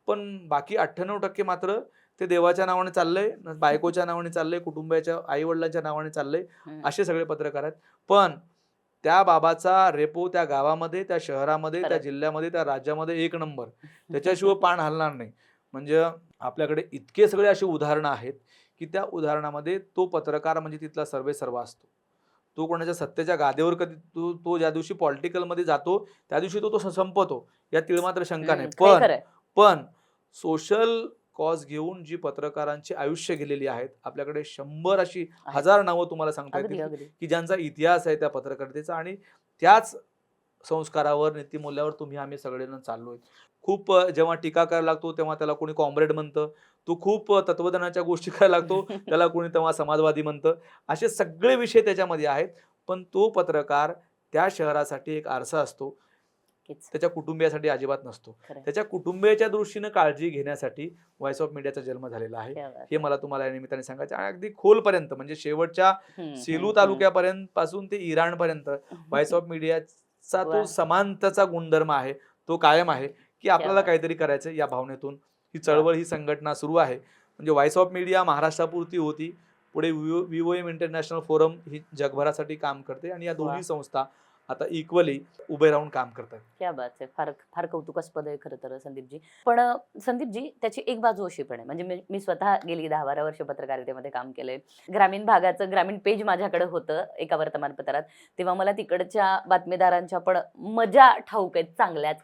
पण बाकी 98% मात्र ते देवाच्या नावाने चाललंय, बायकोच्या नावाने चाललंय, कुटुंबाच्या आईवडिलांच्या नावाने चाललंय, असे सगळे पत्रकार आहेत. पण त्या बाबाचा रेपो त्या गावामध्ये, त्या शहरामध्ये, त्या जिल्ह्यामध्ये, त्या राज्यामध्ये 1 नंबर, त्याच्याशिवाय पान हलणार नाही. म्हणजे आपल्याकडे इतके सगळे अशी उदाहरणं आहेत की त्या उदाहरणामध्ये तो पत्रकार म्हणजे तिथला सर्वेसर्वा असतो. तो कोणाच्या सत्तेच्या गादीवर कधी तो ज्या दिवशी पॉलिटिकलमध्ये जातो त्या दिवशी तो संपतो, यात तिळमात्र शंका नाही. पण सोशल कॉज घेऊन जी पत्रकारांची आयुष्य गेलेली आहेत, आपल्याकडे 100 अशी 1000 नावं तुम्हाला सांगता येतील की ज्यांचा इतिहास आहे त्या पत्रकारितेचा, आणि त्याच संस्कारावर, नीतिमूल्यावर आम्ही सगळेजण चाललोय. खूप जेव्हा टीका करायला लागतो तेव्हा त्याला कोणी कॉम्रेड म्हणतं, तो खूप तत्वज्ञानाच्या गोष्टी करायला लागतो त्याला कोणी तेव्हा समाजवादी म्हणतं. असे सगळे विषय त्याच्यामध्ये आहेत. पण तो पत्रकार त्या शहरासाठी एक आरसा असतो, त्याच्या कुटुंबियासाठी अजिबात नसतो. त्याच्या कुटुंबियाच्या दृष्टीनं काळजी घेण्यासाठी व्हॉइस ऑफ मीडियाचा जन्म झालेला आहे, हे मला तुम्हाला या निमित्ताने सांगायचं. आणि अगदी खोलपर्यंत, म्हणजे शेवटच्या सेलू तालुक्यापर्यंत पासून ते इराणपर्यंत व्हॉइस ऑफ मीडियाचा तो समानतेचा गुणधर्म आहे, तो कायम आहे की आपल्याला काहीतरी करायचं या भावनेतून ही चळवळ, ही संघटना सुरू आहे. म्हणजे व्हॉइस ऑफ मीडिया महाराष्ट्रापुरती होती, पुढे VOM इंटरनॅशनल फोरम ही जगभरासाठी काम करते, आणि या दोन्ही संस्था आता इक्वली उभे राहून काम करतात. क्या बात आहे. फार फार कौतुकास्पद आहे खरं तर संदीपजी. पण संदीपजी त्याची एक बाजू अशी पण आहे. म्हणजे मी स्वतः गेली 10-12 वर्ष पत्रकारितेमध्ये काम केलंय. ग्रामीण भागाचं ग्रामीण पेज माझ्याकडे होतं एका वर्तमानपत्रात. तेव्हा मला तिकडच्या बातमीदारांच्या पण मजा ठाऊक आहेत चांगल्याच.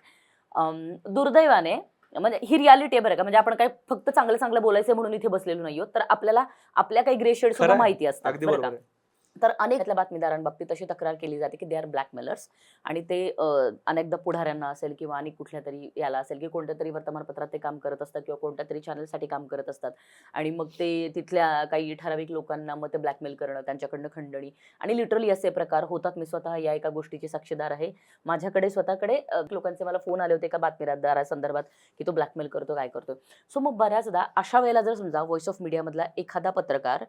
दुर्दैवाने म्हणजे ही रियालिटी आहे बरं का. म्हणजे आपण काय फक्त चांगलं-चांगलं बोलायचंय म्हणून इथे बसलेलो नाहीये. तर आपल्याला आपल्या काही ग्रे शेड खरं सुद्धा आहे. माहिती असतात अगदी बरं बरोबर का. आहे. तर अनेक बातमीदारांबाबतीत अशी तक्रार केली जाते की दे आर ब्लॅकमेलर्स आणि ते अनेकदा पुढाऱ्यांना असेल किंवा आणि कुठल्या तरी याला असेल की कोणत्या तरी वर्तमानपत्रात ते काम करत असतात किंवा कोणत्या तरी चॅनलसाठी काम करत असतात आणि मग ते तिथल्या काही ठराविक लोकांना मग ते ब्लॅकमेल करणं, त्यांच्याकडनं खंडणी आणि लिटरली असे प्रकार होतात. मी स्वतः या एका गोष्टीची साक्षीदार आहे. माझ्याकडे स्वतःकडे लोकांचे मला फोन आले होते एका बातमीदारासंदर्भात की तो ब्लॅकमेल करतो, काय करतो. सो मग बऱ्याचदा अशा वेळेला जर समजा व्हॉइस ऑफ मीडियामधला एखादा पत्रकार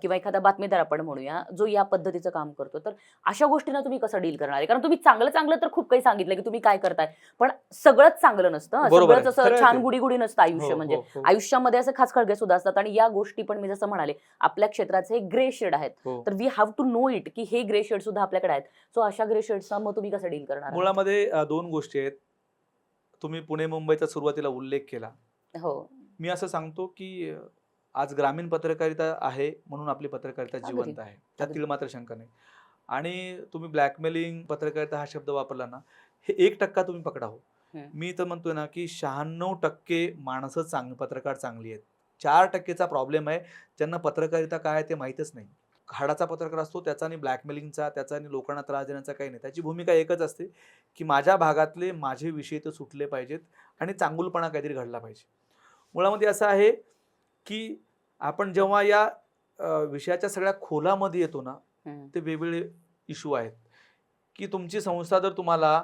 किंवा एखादा बातमीदार आपण म्हणूया जो या पद्धतीचं काम करतो, तर अशा गोष्टींना तुम्ही कसं डील करणार आहे? कारण तुम्ही चांगलं तर खूप काही सांगितलं की तुम्ही काय करताय, पण सगळंच चांगलं नसतं. बरोबर सगळंच आहे. असं खरं आहे छान ते. गुडी-गुडी नसतं हो, आयुष्य. म्हणजे हो, हो. आयुष्यामध्ये असे खाचखळगे सुद्धा असतात आणि या गोष्टी पण मी जसं म्हणाले आपल्या क्षेत्राचे ग्रे शेड आहेत. हो. तर we have to know it की हे ग्रे शेड सुद्धा आपल्याकडे आहेत. सो अशा ग्रे शेड्सचा मग तुम्ही कसं डील करणार आहात? मुळामध्ये 2 गोष्टी आहेत. तुम्ही पुणे-मुंबईचा सुरुवातीला उल्लेख केला. हो, मी असं सांगतो, की आज ग्रामीण पत्रकारिता आहे म्हणून आपली पत्रकारिता अगदी. जिवंत आहे. त्यात अगदी. तिळमात्र शंका नाही. आणि तुम्ही ब्लॅकमेलिंग पत्रकारिता हा शब्द वापरला ना, हे 1% तुम्ही पकडा हो. हं. मी तर म्हणतोय ना, की 96% माणसं पत्रकार चांगली आहेत. 4% चा प्रॉब्लेम आहे, ज्यांना पत्रकारिता काय आहे ते माहीतच नाही. हाडाचा पत्रकार असतो त्याचा आणि ब्लॅकमेलिंगचा, त्याचा आणि लोकांना त्रास देण्याचा काही नाही. त्याची भूमिका एकच असते, की माझ्या भागातले माझे विषय तर सुटले पाहिजेत आणि चांगुलपणा काहीतरी घडला पाहिजे. मुळामध्ये असं आहे, की आपण जेव्हा या विषयाच्या सगळ्या खोलामध्ये येतो ना, हं. ते वेगवेगळे इश्यू आहेत, की तुमची संस्था जर तुम्हाला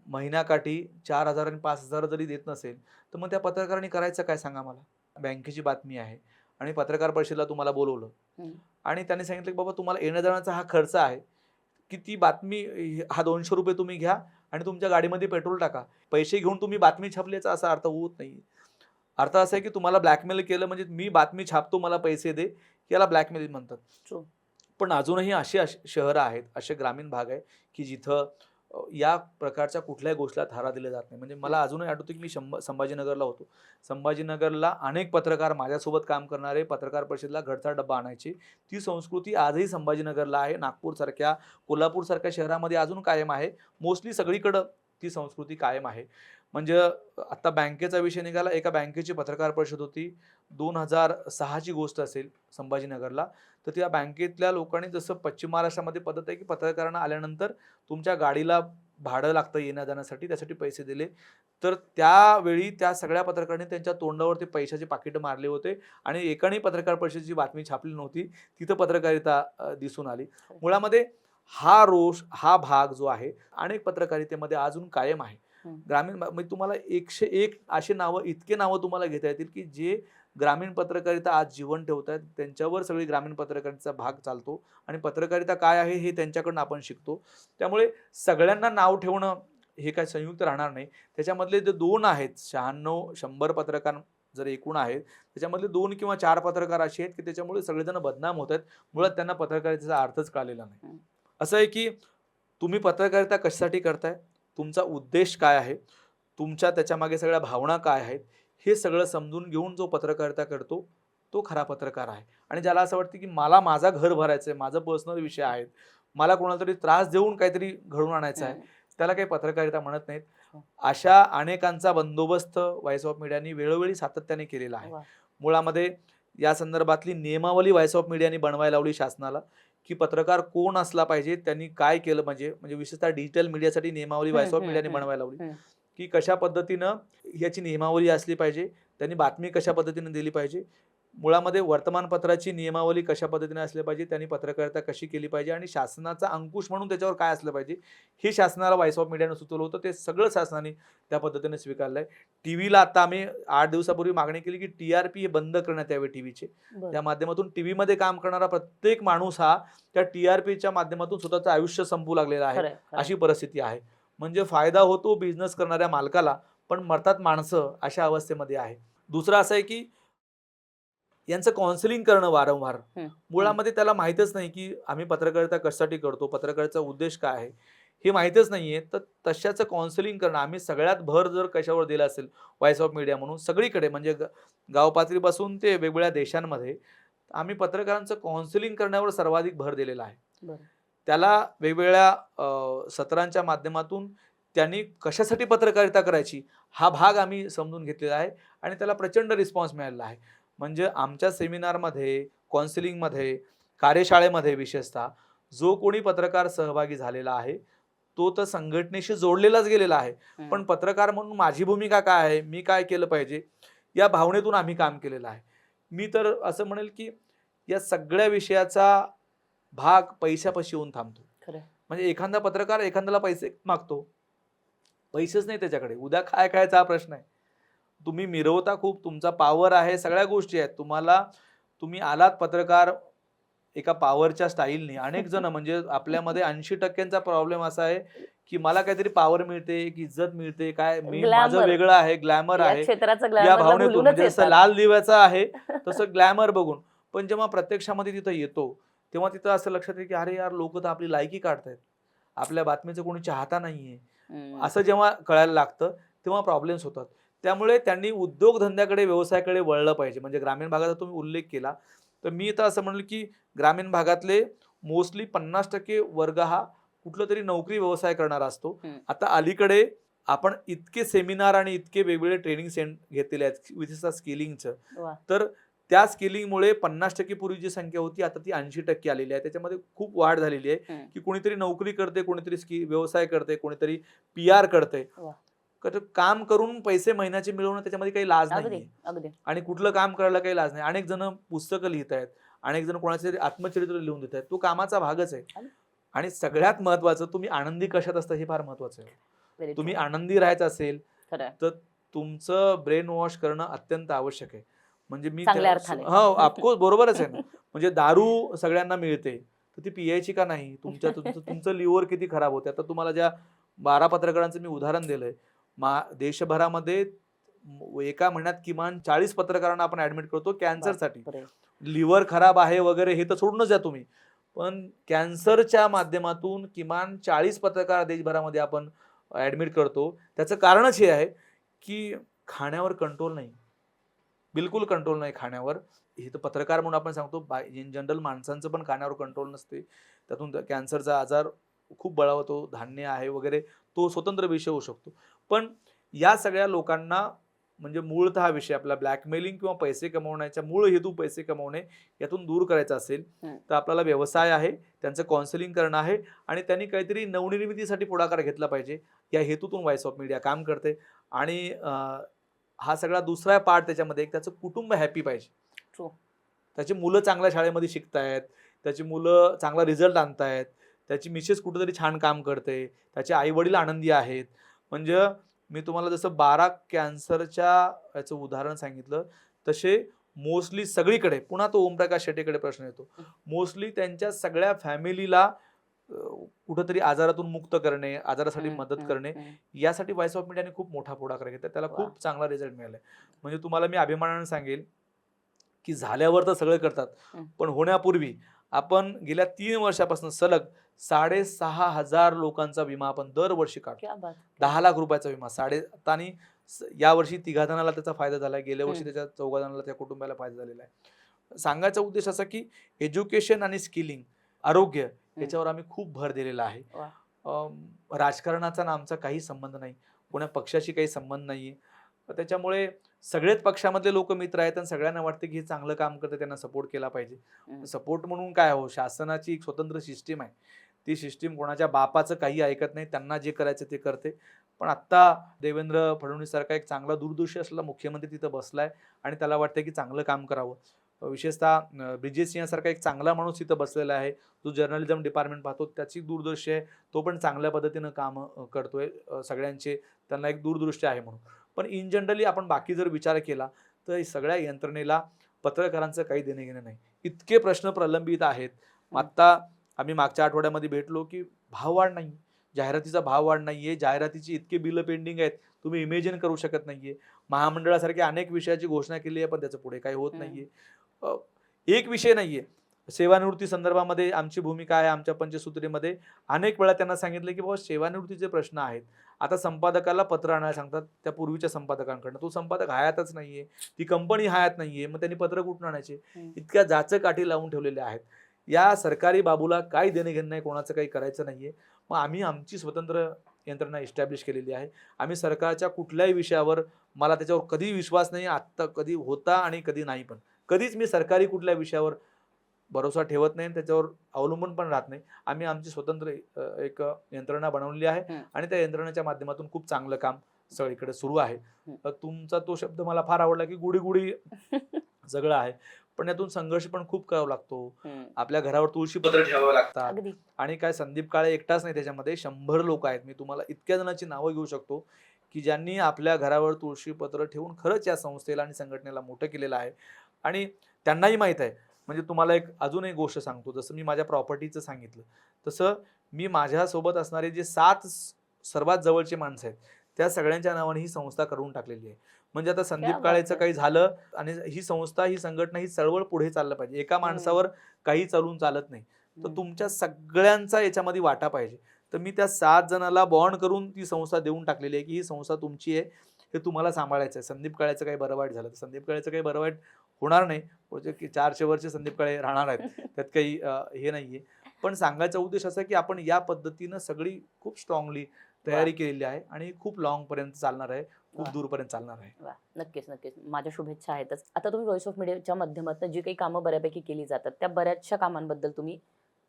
महिन्याकाठी 4,000 आणि 5,000 जरी देत नसेल, तर मग त्या पत्रकारांनी करायचं काय सांगा मला? बँकेची बातमी आहे आणि पत्रकार परिषदेला तुम्हाला बोलवलं हं. आणि त्यांनी सांगितलं, की बाबा तुम्हाला येण्या-जाण्याचा हा खर्च आहे, की ती बातमी हा ₹200 तुम्ही घ्या आणि तुमच्या गाडीमध्ये पेट्रोल टाका. पैसे घेऊन तुम्ही बातमी छापल्याचा असा अर्थ होत नाही. अर्थ असा आहे, की तुम्हाला ब्लॅकमेल केलं म्हणजे मी बातमी छापतो, मला पैसे दे, याला ब्लॅकमेलिंग म्हणतात. True. पण अजूनही अशी शहरं आहेत, असे ग्रामीण भाग आहे, की जिथं या प्रकारच्या कुठल्याही गोष्टीला थारा दिला जात नाही. म्हणजे मला अजूनही आठवतं, की मी संभाजीनगरला होतो. संभाजीनगरला अनेक पत्रकार माझ्यासोबत काम करणारे पत्रकार परिषदेला घरचा डब्बा आणायचे. ती संस्कृती आजही संभाजीनगरला आहे. नागपूरसारख्या, कोल्हापूरसारख्या शहरामध्ये अजून कायम आहे. मोस्टली सगळीकडं ती संस्कृती कायम आहे. म्हणजे आता बँकेचा विषय निघाला. एका बँकेची पत्रकार परिषद होती. 2006 ची गोष्ट असेल संभाजीनगरला. तर त्या बँकेतल्या लोकांनी जसं पश्चिम महाराष्ट्रामध्ये पद्धत आहे, की पत्रकारांना आल्यानंतर तुमच्या गाडीला भाडं लागतं येण्या-जाण्यासाठी, त्यासाठी पैसे दिले. तर त्यावेळी त्या सगळ्या पत्रकारांनी त्यांच्या तोंडावरती पैशाचे पाकिटं मारले होते आणि एकाने पत्रकार परिषदेची बातमी छापली नव्हती. तिथं पत्रकारिता दिसून आली. मुळामध्ये हा रोष, हा भाग जो आहे, अनेक पत्रकारितेमध्ये अजून कायम आहे. हं. ग्रामीण म्हणजे तुम्हाला 101 अशी नावं, इतके नावं तुम्हाला घेता येतील, की जे ग्रामीण पत्रकारिता आज जिवंत ठेवतायत. त्यांच्यावर सगळी ग्रामीण पत्रकारितेचा भाग चालतो आणि पत्रकारिता काय आहे हे त्यांच्याकडून आपण शिकतो. त्यामुळे सगळ्यांना नाव ठेवणं हे काय संयुक्त राहणार नाही. त्याच्यामधले जे 2 आहेत, 96-100 पत्रकार जर एकूण आहेत, त्याच्यामधले 2 किंवा 4 पत्रकार असे आहेत, की त्याच्यामुळे सगळेजण बदनाम होत आहेत. मुळात त्यांना पत्रकारितेचा अर्थच कळलेला नाही. हं. असं आहे, की तुम्ही पत्रकारिता कशासाठी करताय? तुमचा उद्देश काय आहे? तुमच्या त्याच्यामागे सगळ्या भावना काय आहेत? हे सगळं समजून घेऊन जो पत्रकारिता करतो, तो खरा पत्रकार आहे. आणि ज्याला असं वाटतं, की मला माझं घर भरायचं आहे, माझं पर्सनल विषय आहेत, मला कोणाला तरी त्रास देऊन काहीतरी घडवून आणायचं आहे, हं. त्याला काही पत्रकारिता म्हणत नाहीत. हो. अशा अनेकांचा बंदोबस्त व्हॉइस ऑफ मीडियानी वेळोवेळी सातत्याने केलेला आहे. वाह! मुळामध्ये या संदर्भातली नियमावली व्हॉइस ऑफ मीडियानी बनवायला लावली शासनाला, की पत्रकार कोण असला पाहिजे, त्यांनी काय केलं म्हणजे विशेषतः डिजिटल मीडियासाठी नियमावली हं, व्हॉइस ऑफ हं, मीडियाने हं, बनवायला लावली, हं. की कशा पद्धतीनं याची नियमावली असली पाहिजे, त्यांनी बातमी कशा पद्धतीने दिली पाहिजे. मुळामध्ये वर्तमानपत्राची नियमावली कशा पद्धतीने असली पाहिजे, त्यांनी पत्रकारिता कशी केली पाहिजे आणि शासनाचा अंकुश म्हणून त्याच्यावर काय असलं पाहिजे, हे शासनाला व्हॉइस ऑफ मीडियाने सुचवलं होतं. ते सगळं शासनाने त्या पद्धतीने स्वीकारलं आहे. टीव्हीला आता आम्ही 8 दिवसापूर्वी मागणी केली, की टी-आर-पी हे बंद करण्यात यावे टीव्हीचे. बरं. त्या माध्यमातून टीव्हीमध्ये काम करणारा प्रत्येक माणूस हा त्या टी-आर-पीच्या माध्यमातून स्वतःचं आयुष्य संपवू लागलेला आहे. खरंय, खरंय. अशी परिस्थिती आहे. म्हणजे फायदा होतो बिझनेस करणाऱ्या मालकाला, पण मरतात माणसं अशा अवस्थेमध्ये आहे. दुसरं असं आहे, की यांचं काउन्सिलिंग करणं वारंवार. हं, हं. मुळामध्ये त्याला माहीतच नाही, की आम्ही पत्रकारिता कशासाठी करतो, पत्रकारितेचा उद्देश काय आहे. हे माहीतच नाहीये. तर तशाचं काउन्सिलिंग करणं, आम्ही सगळ्यात भर जर कशावर दिला असेल व्हॉइस ऑफ मीडिया म्हणून सगळीकडे, म्हणजे गाव पातळीपासून ते वेगवेगळ्या देशांमध्ये आम्ही पत्रकारांचं काउन्सिलिंग करण्यावर सर्वाधिक भर दिलेला आहे. बरं. त्याला वेगवेगळ्या सत्रांच्या माध्यमातून त्यांनी कशासाठी पत्रकारिता करायची हा भाग आम्ही समजून घेतलेला आहे आणि त्याला प्रचंड रिस्पॉन्स मिळालेला आहे. म्हणजे आमच्या सेमिनारमध्ये, काउन्सिलिंगमध्ये, कार्यशाळेमध्ये विशेषतः जो कोणी पत्रकार सहभागी झालेला आहे तो तर संघटनेशी जोडलेलाच गेलेला आहे. पण पत्रकार म्हणून माझी भूमिका काय आहे, मी काय केलं पाहिजे, या भावनेतून आम्ही काम केलेलं आहे. मी तर असं म्हणेल की या सगळ्या विषयाचा भाग पैशापाशी येऊन थांबतो. खरं. म्हणजे एखादा पत्रकार एखाद्याला पैसे मागतो, पैसेच नाही त्याच्याकडे, उद्या काय खायचा हा प्रश्न आहे. तुम्ही मिरवता खूप, तुमचा पॉवर आहे, सगळ्या गोष्टी आहेत, तुम्ही आलात पत्रकार एका पॉवरच्या स्टाईलने. अनेक जण म्हणजे आपल्यामध्ये 80% प्रॉब्लेम असा आहे की मला काहीतरी पॉवर मिळते, एक इज्जत मिळते, काय मी माझं ग्लॅमर. वेगळं आहे, ग्लॅमर या आहे, क्षेत्राचं या ग्लॅमरला भावनेतून, भुलूनच म्हणजे जसं येतात. लाल दिव्याचं आहे तसं ग्लॅमर बघून. पण जेव्हा प्रत्यक्षामध्ये तिथं येतो तेव्हा तिथं असं लक्षात येतं की अरे यार, लोक तर आपली लायकी काढतायत, आपल्या बातमीचं कोणी चाहता नाहीये, असं जेव्हा कळायला लागतं तेव्हा प्रॉब्लेम्स होतात. त्यामुळे त्यांनी उद्योगधंद्याकडे, व्यवसायाकडे वळलं पाहिजे. म्हणजे ग्रामीण भागाचा तुम्ही उल्लेख केला, तर मी तर असं म्हणलं की ग्रामीण भागातले मोस्टली 50% वर्ग हा कुठलं तरी नोकरी व्यवसाय करणारा असतो. आता अलीकडे आपण इतके सेमिनार आणि इतके वेगवेगळे ट्रेनिंग घेतलेले आहेत, विशेषतः स्किलिंगचं. वा. तर त्या स्किलिंगमुळे 50% पूर्वी जी संख्या होती आता ती 80% आलेली आहे. त्याच्यामध्ये खूप वाढ झालेली आहे की कोणीतरी नोकरी करते, कोणीतरी व्यवसाय करते, कोणीतरी PR करते. वा. काम करून पैसे महिन्याचे मिळवणं त्याच्यामध्ये काही लाज अगदी नाही अगदी. आणि कुठलं काम करायला काही लाज नाही. अनेक जण पुस्तकं लिहित आहेत, अनेक जण कोणाचे तरी आत्मचरित्र लिहून देत आहेत, तो कामाचा भागच आहे. आणि सगळ्यात महत्वाचं, तुम्ही आनंदी कशात असता हे फार महत्वाचं आहे. Very तुम्ही true. आनंदी राहायचं असेल खरं. तर तुमचं ब्रेन वॉश करणं अत्यंत आवश्यक आहे. म्हणजे मी चांगल्या अर्थाने. हो, ऑफकोर्स बरोबरच आहे ना. म्हणजे दारू सगळ्यांना मिळते तर ती पियायची का नाही? तुमचं लिव्हर किती खराब होते. आता तुम्हाला ज्या 12 पत्रकारांचं मी उदाहरण दिलंय, देशभरामध्ये एका महिन्यात किमान 40 पत्रकारांना आपण ऍडमिट करतो कॅन्सरसाठी. बापरे. लिव्हर खराब आहे वगैरे हे तर सोडूनच द्या तुम्ही, पण कॅन्सरच्या माध्यमातून किमान 40 पत्रकार देशभरामध्ये आपण ऍडमिट करतो. त्याचं कारणच हे आहे की खाण्यावर कंट्रोल नाही, बिलकुल कंट्रोल नाही खाण्यावर. हे तर पत्रकार म्हणून आपण सांगतो, इन जनरल माणसांचं पण खाण्यावर कंट्रोल नसते, त्यातून कॅन्सरचा आजार खूप बळावतो. धान्य आहे वगैरे, तो स्वतंत्र विषय होऊ शकतो. पण या सगळ्या लोकांना म्हणजे मूळतः हा विषय आपला ब्लॅकमेलिंग किंवा पैसे कमवण्याच्या मूळ हेतू पैसे कमवणे यातून दूर करायचा असेल तर आपल्याला व्यवसाय आहे, त्यांचं काउन्सिलिंग करणं आहे आणि त्यांनी काहीतरी नवनिर्मितीसाठी पुढाकार घेतला पाहिजे. या हेतूतून व्हॉइस ऑफ मीडिया काम करते. आणि हा सगळा दुसरा पार्ट त्याच्यामध्ये, एक त्याचं कुटुंब हॅपी पाहिजे. True. त्याची मुलं चांगल्या शाळेमध्ये शिकतायत, त्याची मुलं चांगला रिझल्ट आणतायत, त्याची मिसेस कुठेतरी छान काम करते, त्याचे आई वडील आनंदी आहेत. म्हणजे मी तुम्हाला जसं 12 कॅन्सरच्या याचं उदाहरण सांगितलं, तसे मोस्टली सगळीकडे, पुन्हा तो ओमप्रकाश शेट्टीकडे प्रश्न येतो, मोस्टली त्यांच्या सगळ्या फॅमिलीला कुठंतरी आजारातून मुक्त करणे, आजारासाठी मदत करणे, यासाठी व्हॉइस ऑफ मीडियाने खूप मोठा पुढाकार घेतला. त्याला खूप चांगला रिझल्ट मिळालाय. म्हणजे तुम्हाला मी अभिमानाने सांगेल की झाल्यावर तर सगळं करतात, पण होण्यापूर्वी आपण गेल्या 3 वर्षापासून सलग 6,500 लोकांचा विमा आपण दरवर्षी काढतो. क्या बात. 10 लाख रुपयाचा विमा. आणि यावर्षी 3 जणांना त्याचा फायदा झालाय, गेल्या वर्षी त्याच्या 4 जणांना, त्या कुटुंबाला फायदा झालेला आहे. सांगायचा उद्देश असा की एज्युकेशन आणि स्किलिंग, आरोग्य, याच्यावर आम्ही खूप भर दिलेला आहे. राजकारणाचा आमचा काही संबंध नाही, कोणा पक्षाशी काही संबंध नाहीये. त्याच्यामुळे सगळेच पक्षामधले लोक मित्र आहेत आणि सगळ्यांना वाटते की हे चांगलं काम करते, त्यांना सपोर्ट केला पाहिजे. सपोर्ट म्हणून काय हो, शासनाची एक स्वतंत्र सिस्टीम आहे, ती सिस्टीम कोणाच्या बापाचं काही ऐकत नाही, त्यांना जे करायचं ते करते. पण आत्ता देवेंद्र फडणवीस सारखा एक चांगला दूरदृष्टी असलेला मुख्यमंत्री तिथं बसलाय आणि त्याला वाटतं की चांगलं काम करावं. विशेषतः ब्रिजेश सिंह सारखा एक चांगला माणूस तिथं बसलेला आहे, जो जर्नलिझम डिपार्टमेंट पाहतो, त्याची दूरदृष्टी आहे, तो पण चांगल्या पद्धतीनं काम करतोय. सगळ्यांचे त्यांना एक दूरदृष्टी आहे म्हणून. पण इन जनरली आपण बाकी जर विचार केला तर सगळ्या यंत्रणेला पत्रकारांचं काही देणं घेणं नाही. इतके प्रश्न प्रलंबित आहेत. आता आम्ही मागच्या आठवड्यामध्ये भेटलो की भाववाढ नाही, जाहिरातीचा भाववाढ नाहीये, जाहिरातीची इतके बिल पेंडिंग आहेत, तुम्ही इमेजिन करू शकत नाहीये. महामंडळासारख्या अनेक विषयाची घोषणा केली आहे, पण त्याचं पुढे काही होत नाहीये. एक विषय नाहीये, सेवानिवृत्ती संदर्भामध्ये आमची भूमिका आहे. आमच्या पंचसूत्रीमध्ये अनेक वेळा त्यांना सांगितलं की बाबा सेवानिवृत्तीचे प्रश्न आहेत. आता संपादकाला पत्र आणायला सांगतात त्या पूर्वीच्या संपादकांकडनं. तो संपादक हयातच नाहीये, ती कंपनी हयात नाहीये, मग त्यांनी पत्र कुठून आणायचे? इतक्या जाचकाठी लावून ठेवलेल्या आहेत. या सरकारी बाबूला काही देणं घेणं नाही, कोणाचं काही करायचं नाहीये. मग आम्ही आमची स्वतंत्र यंत्रणा इस्टॅब्लिश केलेली आहे. आम्ही सरकारच्या कुठल्याही विषयावर, मला त्याच्यावर कधी विश्वास नाही, आत्ता कधी होता आणि कधी नाही, पण कधीच मी सरकारी कुठल्या विषयावर भरोसा ठेवत नाही आणि त्याच्यावर अवलंबून पण राहत नाही. आम्ही आमची स्वतंत्र एक यंत्रणा बनवलेली आहे आणि त्या यंत्रणेच्या माध्यमातून खूप चांगलं काम सगळीकडे सुरू आहे. तुमचा तो शब्द मला फार आवडला की गुढी गुढी सगळं आहे, पण यातून संघर्ष पण खूप करावा लागतो. आपल्या घरावर तुळशीपत्र ठेवावं लागतात. अगदी. आणि काय संदीप काळे एकटाच नाही, त्याच्यामध्ये 100 लोक आहेत. मी तुम्हाला इतक्या जणांची नावं घेऊ शकतो की ज्यांनी आपल्या घरावर तुळशीपत्र ठेवून खरंच या संस्थेला आणि संघटनेला मोठं केलेलं आहे. आणि त्यांनाही माहीत आहे. म्हणजे तुम्हाला एक अजून एक गोष्ट सांगतो, जसं मी माझ्या प्रॉपर्टीचं सांगितलं, तसं मी माझ्यासोबत असणारे जे 7 सर्वात जवळचे माणसं आहेत, त्या सगळ्यांच्या नावाने ही संस्था करून टाकलेली आहे. म्हणजे आता क्या संदीप बात काळेचं है. काही झालं आणि ही संस्था, ही संघटना, ही चळवळ पुढे चाललं पाहिजे. एका माणसावर काही चालून चालत नाही. तर तुमच्या सगळ्यांचा याच्यामध्ये वाटा पाहिजे. तर मी त्या 7 जणाला बॉन्ड करून ती संस्था देऊन टाकलेली आहे की ही संस्था तुमची आहे, हे तुम्हाला सांभाळायचं आहे. संदीप काळेचं काही बरं वाईट झालं तर संदीप काळेचं काही बरं वाईट होणार नाही. म्हणजे की 400 वर्ष संदीप काळे राहणार आहेत, त्यात काही हे नाहीये. पण सांगायचा उद्देश असा की आपण या पद्धतीनं सगळी खूप स्ट्रॉंगली तयारी केलेली आहे आणि खूप लॉंग पर्यंत चालणार आहे, खूप दूरपर्यंत चालणार आहे. वा, नक्कीच नक्कीच. माझ्या शुभेच्छा आहेतच. आता तुम्ही व्हॉइस ऑफ मीडियाच्या माध्यमातून जी काही कामं बऱ्यापैकी केली जातात, त्या बऱ्याचशा कामांबद्दल तुम्ही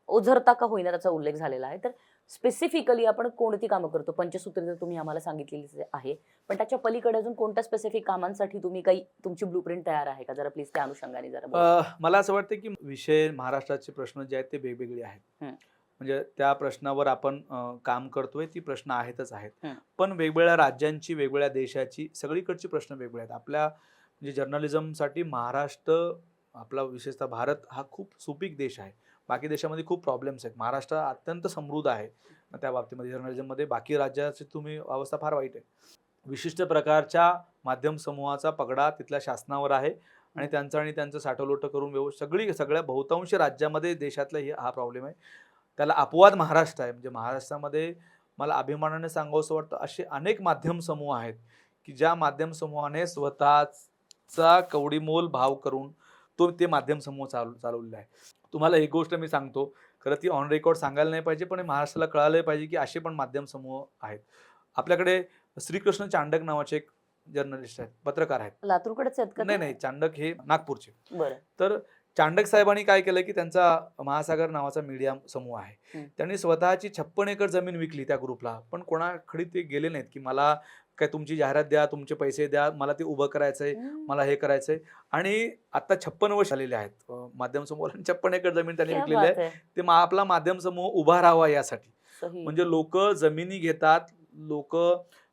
ओझरता का होईना त्याचा उल्लेख झालेला आहे. तर स्पेसिफिकली आपण कोणती कामं करतो? पंचसूत्री तर तुम्ही आम्हाला सांगितलेलीच आहे. पण त्याच्या पलीकडे अजून कोणत्या स्पेसिफिक कामांसाठी तुम्ही काही तुमची ब्लूप्रिंट तयार आहे का? जरा प्लीज त्या अनुषंगाने जरा बोला. मला असं वाटतं की विषय, महाराष्ट्राचे प्रश्न जे आहेत ते वेगवेगळे आहेत. म्हणजे त्या प्रश्नावर आपण काम करतोय, ती प्रश्न आहेतच आहेत. पण वेगवेगळ्या राज्यांची, वेगवेगळ्या देशाची, सगळीकडची प्रश्न वेगळे आहेत. आपल्या म्हणजे जर्नलिझमसाठी महाराष्ट्र, आपला विशेषतः भारत हा खूप सुपीक देश आहे. बाकी देशामध्ये खूप प्रॉब्लेम्स आहेत. महाराष्ट्र अत्यंत समृद्ध आहे त्या बाबतीमध्ये, जर्नलिझममध्ये. बाकी राज्याची तुम्ही अवस्था फार वाईट आहे. विशिष्ट प्रकारच्या माध्यम समूहाचा पगडा तिथल्या शासनावर आहे आणि त्यांचं साठवलोट करून सगळ्या बहुतांश राज्यामध्ये देशातला हा प्रॉब्लेम आहे. त्याला अपवाद महाराष्ट्र आहे. म्हणजे महाराष्ट्रामध्ये मला अभिमानाने सांगावंसं वाटतं, असे अनेक माध्यम समूह आहेत की ज्या माध्यम समूहाने स्वतःचा कवडीमोल भाव करून ते माध्यम समूह चालवलेला आहे. तुम्हाला एक गोष्ट मी सांगतो, खरं ती ऑन रेकॉर्ड सांगायला नाही पाहिजे, पण महाराष्ट्राला कळालं पाहिजे की असे पण माध्यम समूह आहेत. आपल्याकडे श्रीकृष्ण चांडक नावाचे एक जर्नलिस्ट आहेत, पत्रकार आहेत. लातूरकडेच आहेत का? नाही, चांडक हे नागपूरचे. बरं. तर चांडक साहेबांनी काय केलं की त्यांचा महासागर नावाचा मीडिया समूह आहे, त्यांनी स्वतःची 56 एकर जमीन विकली त्या ग्रुपला. पण कोणाकडे ते गेले नाहीत की मला काय तुमची जाहिरात द्या, तुमचे पैसे द्या, मला ते उभं करायचंय, मला हे करायचंय. आणि आता 56 वर्ष झालेले आहेत माध्यम समूहाला. 56 एकर जमीन त्यांनी विकलेली आहे. ते आपला माध्यम समूह उभा राहावा यासाठी. म्हणजे लोक जमिनी घेतात,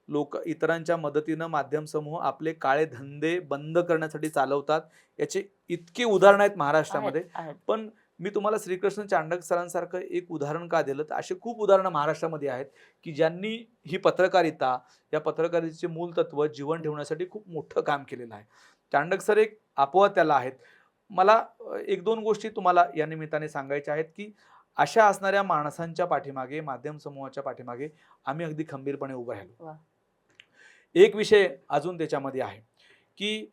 लोक इतरांच्या मदतीनं माध्यम समूह आपले काळे धंदे बंद करण्यासाठी चालवतात. याचे इतके उदाहरण आहेत महाराष्ट्रामध्ये. पण मी तुम्हाला श्रीकृष्ण चांडक सरांसारखं एक उदाहरण का दिलं, तर असे खूप उदाहरणं महाराष्ट्रामध्ये आहेत की ज्यांनी ही पत्रकारिता, या पत्रकारितेचे मूल तत्व जीवन ठेवण्यासाठी खूप मोठं काम केलेलं आहे. चांडक सर एक अपवाद त्याला आहेत. मला 1-2 गोष्टी तुम्हाला या निमित्ताने सांगायच्या आहेत की अशा असणाऱ्या माणसांच्या पाठीमागे, माध्यम समूहाच्या पाठीमागे आम्ही अगदी खंबीरपणे उभं राहिलो. एक विषय अजून त्याच्यामध्ये आहे की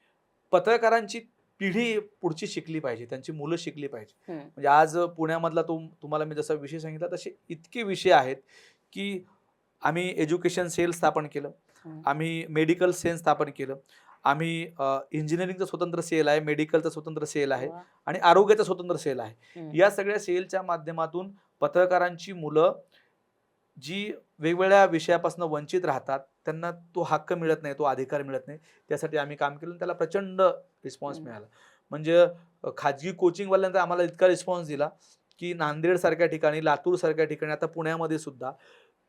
पत्रकारांची पिढी पुढची शिकली पाहिजे, त्यांची मुलं शिकली पाहिजे. म्हणजे आज पुण्यामधला तुम्हाला मी जसा विषय सांगितला, तसे इतके विषय आहेत की आम्ही एज्युकेशन सेल स्थापन केलं, आम्ही मेडिकल सेल स्थापन केलं, आम्ही इंजिनिअरिंगचं स्वतंत्र सेल आहे, मेडिकलचं स्वतंत्र सेल आहे आणि आरोग्याचं स्वतंत्र सेल आहे. या सगळ्या सेलच्या माध्यमातून पत्रकारांची मुलं जी वेगवेगळ्या विषयापासून वंचित राहतात, त्यांना तो हक्क मिळत नाही, तो अधिकार मिळत नाही, त्यासाठी आम्ही काम केलं. त्याला प्रचंड रिस्पॉन्स मिळाला. म्हणजे खाजगी कोचिंगवाल्यांचा आम्हाला इतका रिस्पॉन्स दिला की नांदेडसारख्या ठिकाणी, लातूरसारख्या ठिकाणी, आता पुण्यामध्ये सुद्धा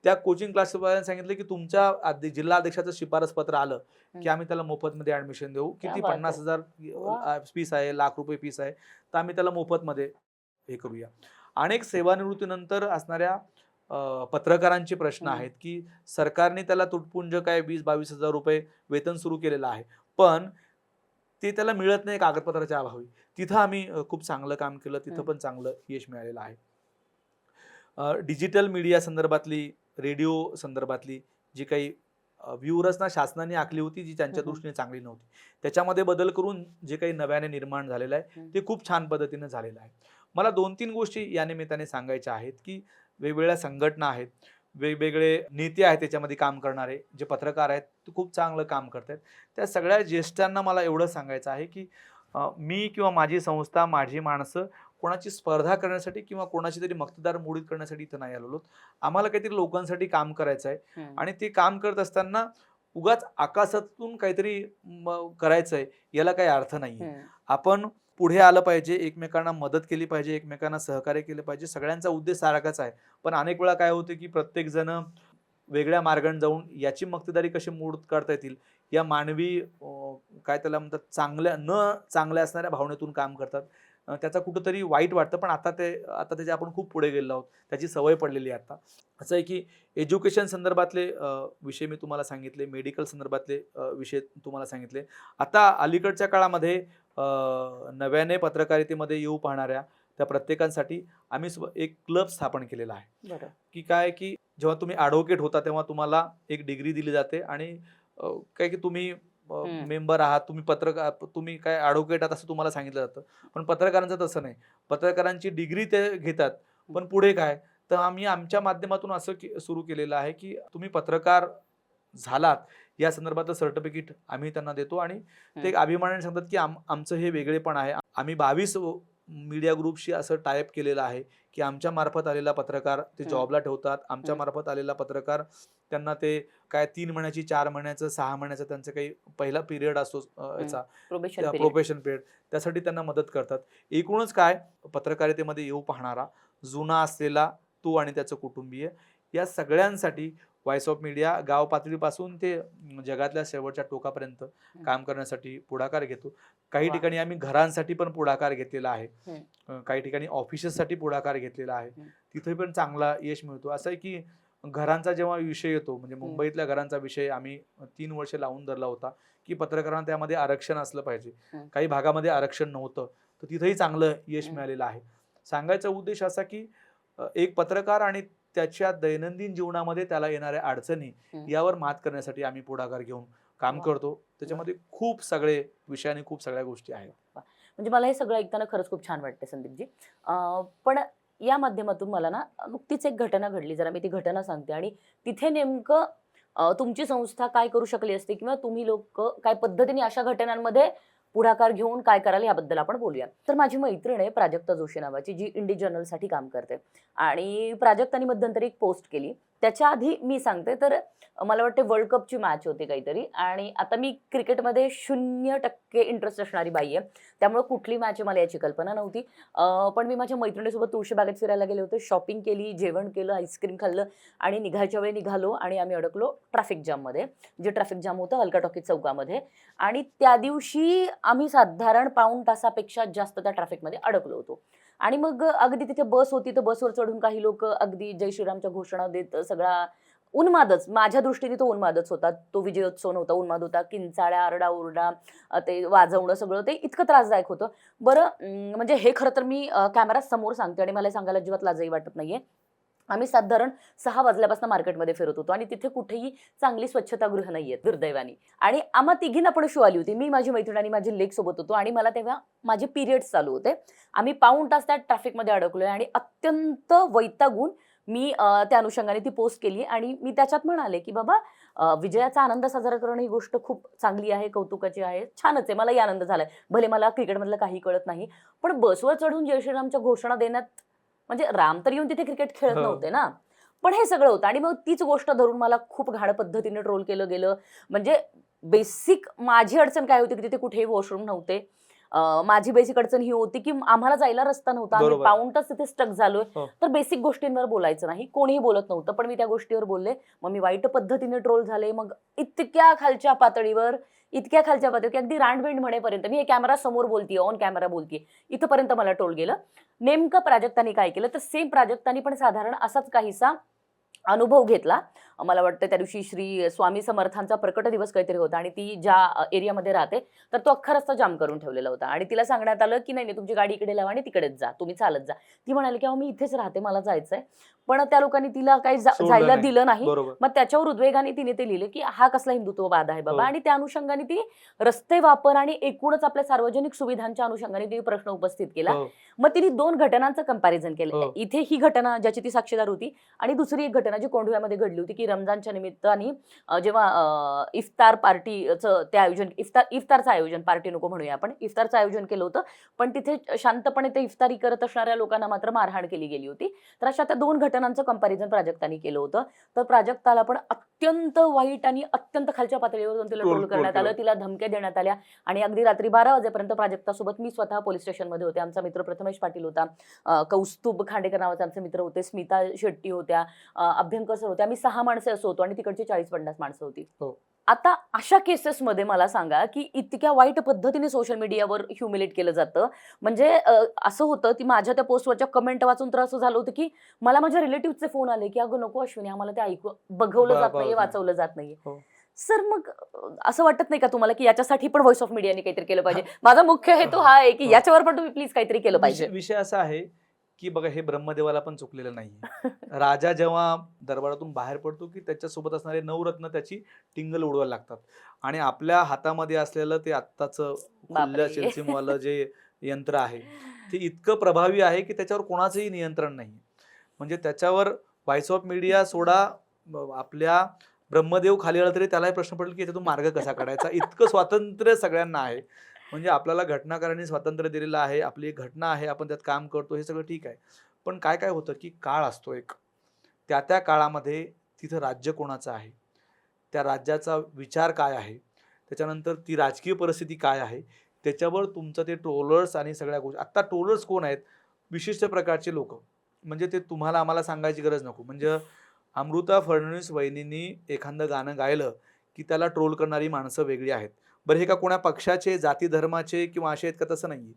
त्या कोचिंग क्लासवाल्यांनी सांगितलं की तुमच्या जिल्हा अध्यक्षाचं शिफारस पत्र आलं की आम्ही त्याला मोफतमध्ये ऍडमिशन देऊ. किती 50,000 फीस आहे, ₹1,00,000 फीस आहे, तर आम्ही त्याला मोफतमध्ये हे करूया. अनेक सेवानिवृत्तीनंतर असणाऱ्या पत्रकारांचे प्रश्न आहेत की सरकारने त्याला तुटपुंज काय 20-22 हजार रुपये वेतन सुरू केलेलं आहे, पण ते त्याला मिळत नाही कागदपत्राच्या अभावी. तिथं आम्ही खूप चांगलं काम केलं, तिथं पण चांगलं यश मिळालेलं आहे. डिजिटल मीडिया संदर्भातली, रेडिओ संदर्भातली जी काही व्यूहरचना शासनाने आखली होती, जी त्यांच्या दृष्टीने चांगली नव्हती. त्याच्यामध्ये बदल करून जे काही नव्याने निर्माण झालेलं आहे, ते खूप छान पद्धतीनं झालेलं आहे. मला 2-3 गोष्टी या निमित्ताने सांगायच्या आहेत, की वेगवेगळ्या संघटना आहेत, वेगवेगळे नेते आहेत त्याच्यामध्ये काम करणारे, जे पत्रकार आहेत, ते खूप चांगलं काम करतायत. त्या सगळ्या ज्येष्ठांना मला एवढं सांगायचं आहे, की मी किंवा माझी संस्था, माझी माणसं कोणाची स्पर्धा करण्यासाठी किंवा कोणाची तरी मक्तेदार मोडीत करण्यासाठी इथं नाही आलेलो. आम्हाला काहीतरी लोकांसाठी काम करायचं आहे आणि ते काम करत असताना उगाच आकाशातून काहीतरी करायचं आहे याला काही अर्थ नाहीये. आपण पुढे आलं पाहिजे, एकमेकांना मदत केली पाहिजे, एकमेकांना सहकार्य केलं पाहिजे. सगळ्यांचा उद्देश सारखाच आहे. पण अनेक वेळा काय होतं, की प्रत्येक जण वेगळ्या मार्गाने जाऊन याची मक्तेदारी कशी मोडीत काढता येतील या मानवी काय त्याला म्हणतात चांगल्या असणाऱ्या भावनेतून काम करतात. त्याचा कुठेतरी वाईट वाटतं, पण आता त्याच्या आपण खूप पुढे गेलेलो आहोत. त्याची सवय पडलेली आहे आता. असं आहे की एज्युकेशन संदर्भातले विषय मी तुम्हाला सांगितले, मेडिकल संदर्भातले विषय तुम्हाला सांगितले. आता अलीकडच्या काळामध्ये नव्याने पत्रकारितेमध्ये येऊ पाहणाऱ्या त्या प्रत्येकांसाठी आम्ही एक क्लब स्थापन केलेला आहे. बरं. की काय की जेव्हा तुम्ही ॲडव्होकेट होता तेव्हा तुम्हाला एक डिग्री दिली जाते आणि काय की तुम्ही मेंबर आहात, तुम्ही काय ॲडव्होकेट आहात असं तुम्हाला सांगितलं जातं. पण पत्रकारांचं तसं नाही. पत्रकारांची डिग्री ते घेतात. पण पुढे काय? तर आम्ही आमच्या माध्यमातून असं सुरू केलेलं आहे, की तुम्ही पत्रकार झालात या संदर्भातलं सर्टिफिकेट आम्ही त्यांना देतो आणि ते एक अभिमानाने सांगतात, की आमचं हे वेगळेपण आहे. आम्ही 22 मीडिया ग्रुपशी असं टायअप केलेलं आहे, की आमच्या मार्फत आलेला पत्रकार ते जॉबला ठेवतात. आमच्या मार्फत आलेला पत्रकार त्यांना ते काय 3 महिन्याची, 4 महिन्याचं, 6 महिन्याचं त्यांचं काही पहिला पिरियड असतो याचा प्रोबेशन पिरियड त्यासाठी त्यांना मदत करतात. एकूणच काय पत्रकारितेमध्ये येऊ पाहणारा जुना असलेला तो आणि त्याचं कुटुंबीय या सगळ्यांसाठी व्हॉइस ऑफ मीडिया गाव पातळीपासून ते जगातल्या शेवटच्या टोकापर्यंत काम करण्यासाठी पुढाकार घेतो. काही ठिकाणी आम्ही घरांसाठी पण पुढाकार घेतलेला आहे. काही ठिकाणी ऑफिसेससाठी पुढाकार घेतलेला आहे. तिथे पण चांगला यश मिळतो. असं आहे की घरांचा जेव्हा विषय येतो म्हणजे मुंबईतल्या घरांचा विषय आम्ही 3 वर्ष लावून धरला होता की पत्रकारांना त्यामध्ये आरक्षण असलं पाहिजे. काही भागामध्ये आरक्षण नव्हतं तर तिथेही चांगलं यश मिळालेलं आहे. सांगायचा उद्देश असा की एक पत्रकार आणि त्याच्या दैनंदिन जीवनामध्ये त्याला येणाऱ्या अडचणी यावर मात करण्यासाठी आम्ही पुढाकार घेऊन काम करतो. त्याच्यामध्ये खूप सगळे विषय आणि खूप सगळ्या गोष्टी आहेत. म्हणजे मला हे सगळं ऐकताना खरंच खूप छान वाटते संदीपजी. पण या माध्यमातून मला ना नुकतीच एक घटना घडली, जरा मी ती घटना सांगते आणि तिथे नेमकं तुमची संस्था काय करू शकली असते किंवा तुम्ही लोक काय पद्धतीने अशा घटनांमध्ये पुढाकार घेऊन काय कराल याबद्दल आपण बोलूया. तर माझी मैत्रीण आहे प्राजक्ता जोशी नावाची, जी इंडी जर्नलसाठी काम करते आणि प्राजक्ताने मध्यंतरी एक पोस्ट केली. त्याच्या आधी मी सांगते तर मला वाटते वर्ल्ड कपची मॅच होती काहीतरी आणि आता मी क्रिकेटमध्ये 0% इंटरेस्ट असणारी बाई आहे, त्यामुळे कुठली मॅच आहे मला याची कल्पना नव्हती. पण मी माझ्या मैत्रिणीसोबत तुळशीबागेत फिरायला गेले होते, शॉपिंग केली, जेवण केलं, आईस्क्रीम खाल्लं आणि निघायच्या वेळी निघालो आणि आम्ही अडकलो ट्रॅफिक जाममध्ये. जे ट्रॅफिक जाम होतं अलका टॉकीज चौकामध्ये आणि त्या दिवशी आम्ही साधारण पाऊण तासापेक्षा जास्त त्या ट्रॅफिकमध्ये अडकलो होतो. आणि मग अगदी तिथे बस होती तर बसवर चढून काही लोक अगदी जय श्रीरामच्या घोषणा देत सगळा उन्मादच, माझ्या दृष्टीने तो उन्मादच होता. तो विजयोत्सव नव्हता, उन्माद होता. किंचाळ्या, आरडाओरडा, ते वाजवणं सगळं ते इतकं त्रासदायक होतं. बरं म्हणजे हे खरं तर मी कॅमेरा समोर सांगते आणि मला हे सांगायला अजिबात लाजही वाटत नाहीये. आम्ही साधारण 6 वाजल्यापासून मार्केटमध्ये फिरत होतो आणि तिथे कुठेही चांगली स्वच्छतागृह नाहीयेत दुर्दैवाने. आणि आम्हा तिघींना पण शू आली होती. मी, माझी मैत्रीण आणि माझी लेक सोबत होतो आणि मला तेव्हा माझे पिरियड्स चालू होते. आम्ही पाऊण तास त्या ट्रॅफिकमध्ये अडकलोय आणि अत्यंत वैतागून मी त्या अनुषंगाने ती पोस्ट केली आणि मी त्याच्यात म्हणाले की बाबा विजयाचा आनंद साजरा करणं ही गोष्ट खूप चांगली आहे, कौतुकाची आहे, छानच आहे, मलाही आनंद झालाय. भले मला क्रिकेटमधलं काही कळत नाही, पण बसवर चढून जय श्रीरामच्या घोषणा देण्यात म्हणजे राम तर येऊन तिथे क्रिकेट खेळत नव्हते ना, पण हे सगळं होतं. आणि मग तीच गोष्ट धरून मला खूप घाण पद्धतीने ट्रोल केलं गेलं. म्हणजे बेसिक माझी अडचण काय होती की तिथे कुठेही वॉशरूम नव्हते. माझी बेसिक अडचण ही होती की आम्हाला जायला रस्ता नव्हता, आम्ही पाऊण तास तिथे स्टक झालोय. तर बेसिक गोष्टींवर बोलायचं नाही, कोणीही बोलत नव्हतं, पण मी त्या गोष्टीवर बोलले. मग मी वाईट पद्धतीने ट्रोल झाले. मग इतक्या खालच्या पातळीवर की अगदी रांडबिंड म्हणेपर्यंत, मी हे कॅमेरा समोर बोलतीये, ऑन कॅमेरा बोलतीये, इथपर्यंत मला ट्रोल गेलं. नेमकं प्राजक्तानी काय केलं तर सेम प्राजक्तानी पण साधारण असाच काहीसा अनुभव घेतला. मला वाटतं त्या दिवशी श्री स्वामी समर्थांचा प्रकट दिवस काहीतरी होता आणि ती ज्या एरियामध्ये राहते तर तो अख्खा रस्ता जाम करून ठेवलेला होता आणि तिला सांगण्यात आलं की नाही नाही तुमची गाडी इकडे लावा आणि तिकडेच जा, तुम्ही चालत जा. ती म्हणाली की अहो मी इथेच राहते, मला जायचंय. पण त्या लोकांनी तिला काही सोडलं जायला नाही. दिलं नाही. बरोबर. मग त्याच्यावर उद्वेगाने तिने ते लिहिलं की हा कसला हिंदुत्ववाद आहे बाबा. हो. आणि त्या अनुषंगाने ती रस्ते वापर आणि एकूणच आपल्या सार्वजनिक सुविधांच्या अनुषंगाने तिने प्रश्न उपस्थित केला. हो. मग तिने 2 घटनांचं कंपॅरिझन केलं. हो. इथे ही घटना ज्याची ती साक्षीदार होती आणि दुसरी एक घटना जी कोंढव्यामध्ये घडली होती की रमजानच्या निमित्ताने जेव्हा इफ्तार पार्टीचं ते आयोजन, इफ्तारचं आयोजन, पार्टी नको म्हणूया आपण, इफ्तारचं आयोजन केलं होतं. पण तिथे शांतपणे ते इफ्तारी करत असणाऱ्या लोकांना मात्र मारहाण केली गेली होती. तर अशा त्या 2 घटनांचं कंपॅरिझन प्राजक्ताने केलं होतं. तर प्राजक्ताला पण अत्यंत वाईट आणि अत्यंत खालच्या पातळीवर जाऊन तिला ट्रोल करण्यात आलं, तिला धमक्या देण्यात आल्या आणि अगदी रात्री 12 वाजेपर्यंत प्राजक्तासोबत मी स्वतः पोलीस स्टेशनमध्ये होते. आमचा मित्र प्रथमेश पाटील होता, कौस्तुभ खांडेकर नावाचे आमचे मित्र होते, स्मिता शेट्टी होत्या, अभ्यंकर सर होते. आम्ही 6 माणसं असं होतो आणि तिकडची 40-50 माणसं होती. हो. आता अशा केसेसमध्ये मला सांगा की इतक्या वाईट पद्धतीने सोशल मीडियावर ह्युमिलेट केलं जातं. म्हणजे असं होतं की माझ्या त्या पोस्टवरच्या कमेंट वाचून तर असं झालं होतं की मला माझ्या रिलेटिव्हचे फोन आले की अगं नको अश्विनी, आम्हाला ते बघवलं जात नाहीये, वाचवलं जात नाहीये. हो. सर मग असं वाटत नाही का तुम्हाला की याच्यासाठी पण व्हॉइस ऑफ मीडियाने काहीतरी केलं पाहिजे? माझा मुख्य हेतू हा आहे की याच्यावर पण तुम्ही प्लीज काहीतरी केलं पाहिजे. विषय असा आहे की बघा, हे ब्रह्मदेवाला पण चुकलेलं नाहीये. राजा जेव्हा दरबारातून बाहेर पडतो की त्याच्यासोबत असणारे 9 रत्न त्याची टिंगल उडवायला लागतात आणि आपल्या हातामध्ये असलेलं ते आत्ताचं खुल्ल्या बापरे. चिलसिमवालं जे यंत्र आहे ते इतकं प्रभावी आहे की त्याच्यावर कोणाचंही नियंत्रण नाही. म्हणजे त्याच्यावर व्हॉइस ऑफ मीडिया सोडा, आपल्या ब्रह्मदेव खाली आला तरी त्यालाही प्रश्न पडेल की याच्यातून मार्ग कसा काढायचा. इतकं स्वातंत्र्य सगळ्यांना आहे. म्हणजे आपल्याला घटनाकारांनी स्वातंत्र्य दिलेलं आहे, आपली एक घटना आहे, आपण त्यात काम करतो, हे सगळं ठीक आहे. पण काय काय होतं की काळ असतो एक, त्या त्या काळामध्ये तिथं राज्य कोणाचं आहे, त्या राज्याचा विचार काय आहे, त्याच्यानंतर ती राजकीय परिस्थिती काय आहे, त्याच्यावर तुमचं ते ट्रोलर्स आणि सगळ्या गोष्टी. आत्ता ट्रोलर्स कोण आहेत? विशिष्ट प्रकारचे लोक. म्हणजे ते तुम्हाला आम्हाला सांगायची गरज नको. म्हणजे अमृता फडणवीस वहिनींनी एखादं गाणं गायलं की त्याला ट्रोल करणारी माणसं वेगळी आहेत. बरं, हे का कोणा पक्षाचे, जाती धर्माचे किंवा असे आहेत का? तसं नाहीये.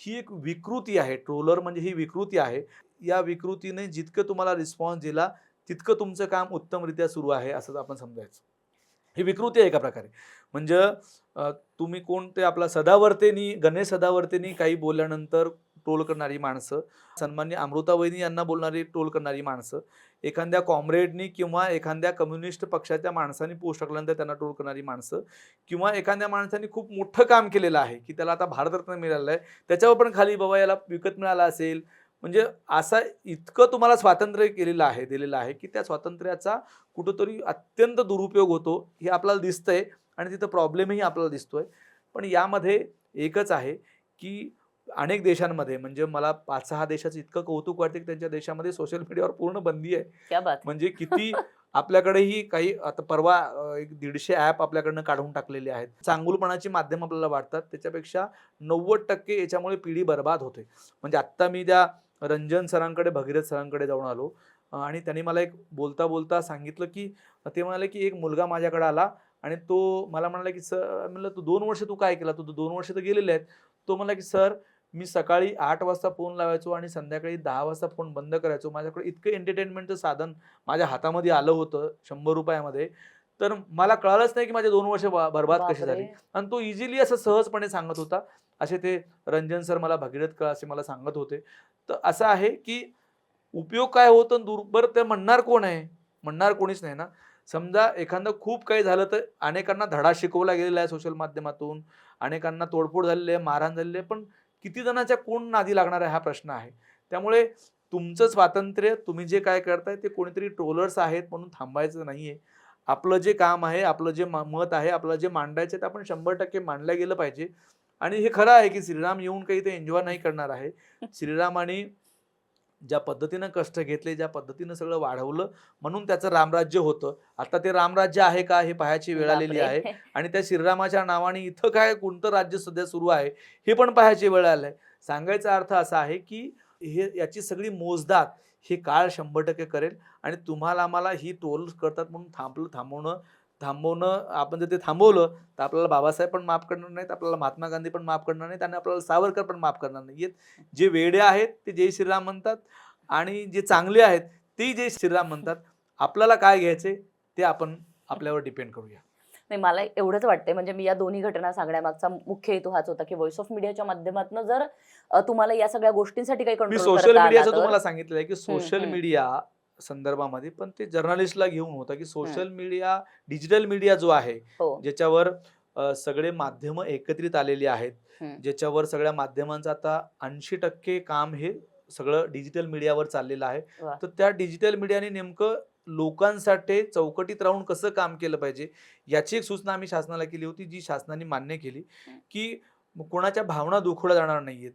ही एक विकृती आहे. ट्रोलर म्हणजे ही विकृती आहे. या विकृतीने जितकं तुम्हाला रिस्पॉन्स दिला तितकं तुमचं काम उत्तमरित्या सुरू आहे असं आपण समजायचं. ही विकृती आहे एका प्रकारे. म्हणजे तुम्ही कोण ते आपला सदावर्तेनी, गणेश सदावर्तेनी काही बोलल्यानंतर ट्रोल करणारी माणसं, सन्माननीय अमृता वहिनी यांना बोलणारी ट्रोल करणारी माणसं, एखाद्या कॉम्रेडनी किंवा एखाद्या कम्युनिस्ट पक्षाच्या माणसांनी पोस्ट टाकल्यानंतर त्यांना ट्रोल करणारी माणसं, किंवा एखाद्या माणसाने खूप मोठं काम केलेलं आहे की त्याला आता भारतरत्न मिळालं आहे, त्याच्यावर पण खाली बाबा याला विकत मिळाला असेल. म्हणजे असं इतकं तुम्हाला स्वातंत्र्य केलेलं आहे, दिलेलं आहे की त्या स्वातंत्र्याचा कुठंतरी अत्यंत दुरुपयोग होतो हे आपल्याला दिसतंय आणि तिथं प्रॉब्लेमही आपल्याला दिसतोय. पण यामध्ये एकच आहे की अनेक देशांमध्ये, म्हणजे मला 5-6 देशाचं इतकं कौतुक वाटतं की त्यांच्या देशामध्ये सोशल मीडियावर पूर्ण बंदी आहे. क्या बात. म्हणजे किती आपल्याकडेही काही आता परवा एक 150 ॲप आपल्याकडनं काढून टाकलेले आहेत. चांगुलपणाची माध्यम आपल्याला वाटतात, त्याच्यापेक्षा 90% याच्यामुळे पिढी बरबाद होते. म्हणजे आत्ता मी त्या रंजन सरांकडे, भगीरथ सरांकडे जाऊन आलो आणि त्यांनी मला एक बोलता बोलता सांगितलं की ते म्हणाले की एक मुलगा माझ्याकडे आला आणि तो मला म्हणाला की सर, म्हणलं तू 2 वर्ष तू काय केला? तू 2 वर्ष तर गेलेले आहेत. तो म्हणला की सर, मी सकाळी 8 वाजता फोन लावायचो आणि संध्याकाळी 10 वाजता फोन बंद करायचो. माझ्याकडे इतकं एंटरटेनमेंटचं साधन माझ्या हातामध्ये आलं होतं ₹100 तर मला कळालंच नाही की माझे 2 वर्ष बरबाद कशी झाली. बापरे. आणि तो इझिली असं सहजपणे सांगत होता. असे ते रंजन सर मला भगीरथ कळ असे मला सांगत होते. तर असं आहे की उपयोग काय होतो आणि बरं ते म्हणणार कोण आहे? म्हणणार कोणीच नाही ना. समजा एखादं खूप काही झालं तर अनेकांना धडा शिकवला गेलेला आहे सोशल माध्यमातून, अनेकांना तोडफोड झालेली आहे, मारहाण झालेली आहे, पण किती जणांच्या कोण नादी लागणार आहे हा प्रश्न आहे. त्यामुळे तुमचं स्वातंत्र्य, तुम्ही जे काय करताय ते कोणीतरी ट्रोलर्स आहेत म्हणून थांबायचं नाहीये. आपलं जे काम आहे, आपलं जे मत आहे, आपलं जे मांडायचं ते आपण 100% मांडलं गेलं पाहिजे. आणि हे खरं आहे की श्रीराम येऊन काही ते एन्जॉय नाही करणार आहे. श्रीरामाने ज्या पद्धतीनं कष्ट घेतले, ज्या पद्धतीनं सगळं वाढवलं, म्हणून त्याचं रामराज्य होतं. आता ते रामराज्य आहे का हे पाहायची वेळ आलेली आहे. बापरे. आणि त्या श्रीरामाच्या नावाने इथं काय कोणतं राज्य सध्या सुरू आहे हे पण पाहायची वेळ आली आहे. सांगायचा अर्थ असा आहे की हे याची सगळी मोजदाद हे काळ 100% करेल. आणि तुम्हाला आम्हाला ही ट्रोल करतात म्हणून थांबवणं आपण जर ते थांबवलं तर आपल्याला बाबासाहेब पण माफ करणार नाहीत, आपल्याला महात्मा गांधी पण माफ करणार नाहीत आणि आपल्याला सावरकर पण माफ करणार नाहीत. जे वेडे आहेत ते जय श्रीराम म्हणतात आणि जे चांगले आहेत ते जय श्रीराम म्हणतात. आपल्याला काय घ्यायचे ते आपण आपल्यावर डिपेंड करूया. नाही, मला एवढंच वाटतंय, म्हणजे मी या दोन्ही घटना सांगण्यामागचा मुख्य हेतू हाच होता की व्हॉइस ऑफ मीडियाच्या माध्यमातून जर तुम्हाला या सगळ्या गोष्टींसाठी काही मी कंट्रोल सोशल करता आला मीडियाचं तर. तुम्हाला सांगितलं आहे की हम्म, सोशल हम्म, मीडिया संदर्भामध्ये पण ते जर्नलिस्टला घेऊन होतं की हम्म. सोशल मीडिया, डिजिटल मीडिया जो आहे, हो. ज्याच्यावर सगळे माध्यम एकत्रित आलेली आहेत, हम्म. ज्याच्यावर सगळ्या माध्यमांचं आता 80% काम हे सगळं डिजिटल मीडियावर चाललेलं आहे. वा. तर त्या डिजिटल मीडियाने नेमकं लोकांसाठी चौकटीत राहून कसं काम केलं पाहिजे याची एक सूचना आम्ही शासनाला केली होती, जी शासनाने मान्य केली हम्म. की कोणाच्या भावना दुखवल्या जाणार नाहीयेत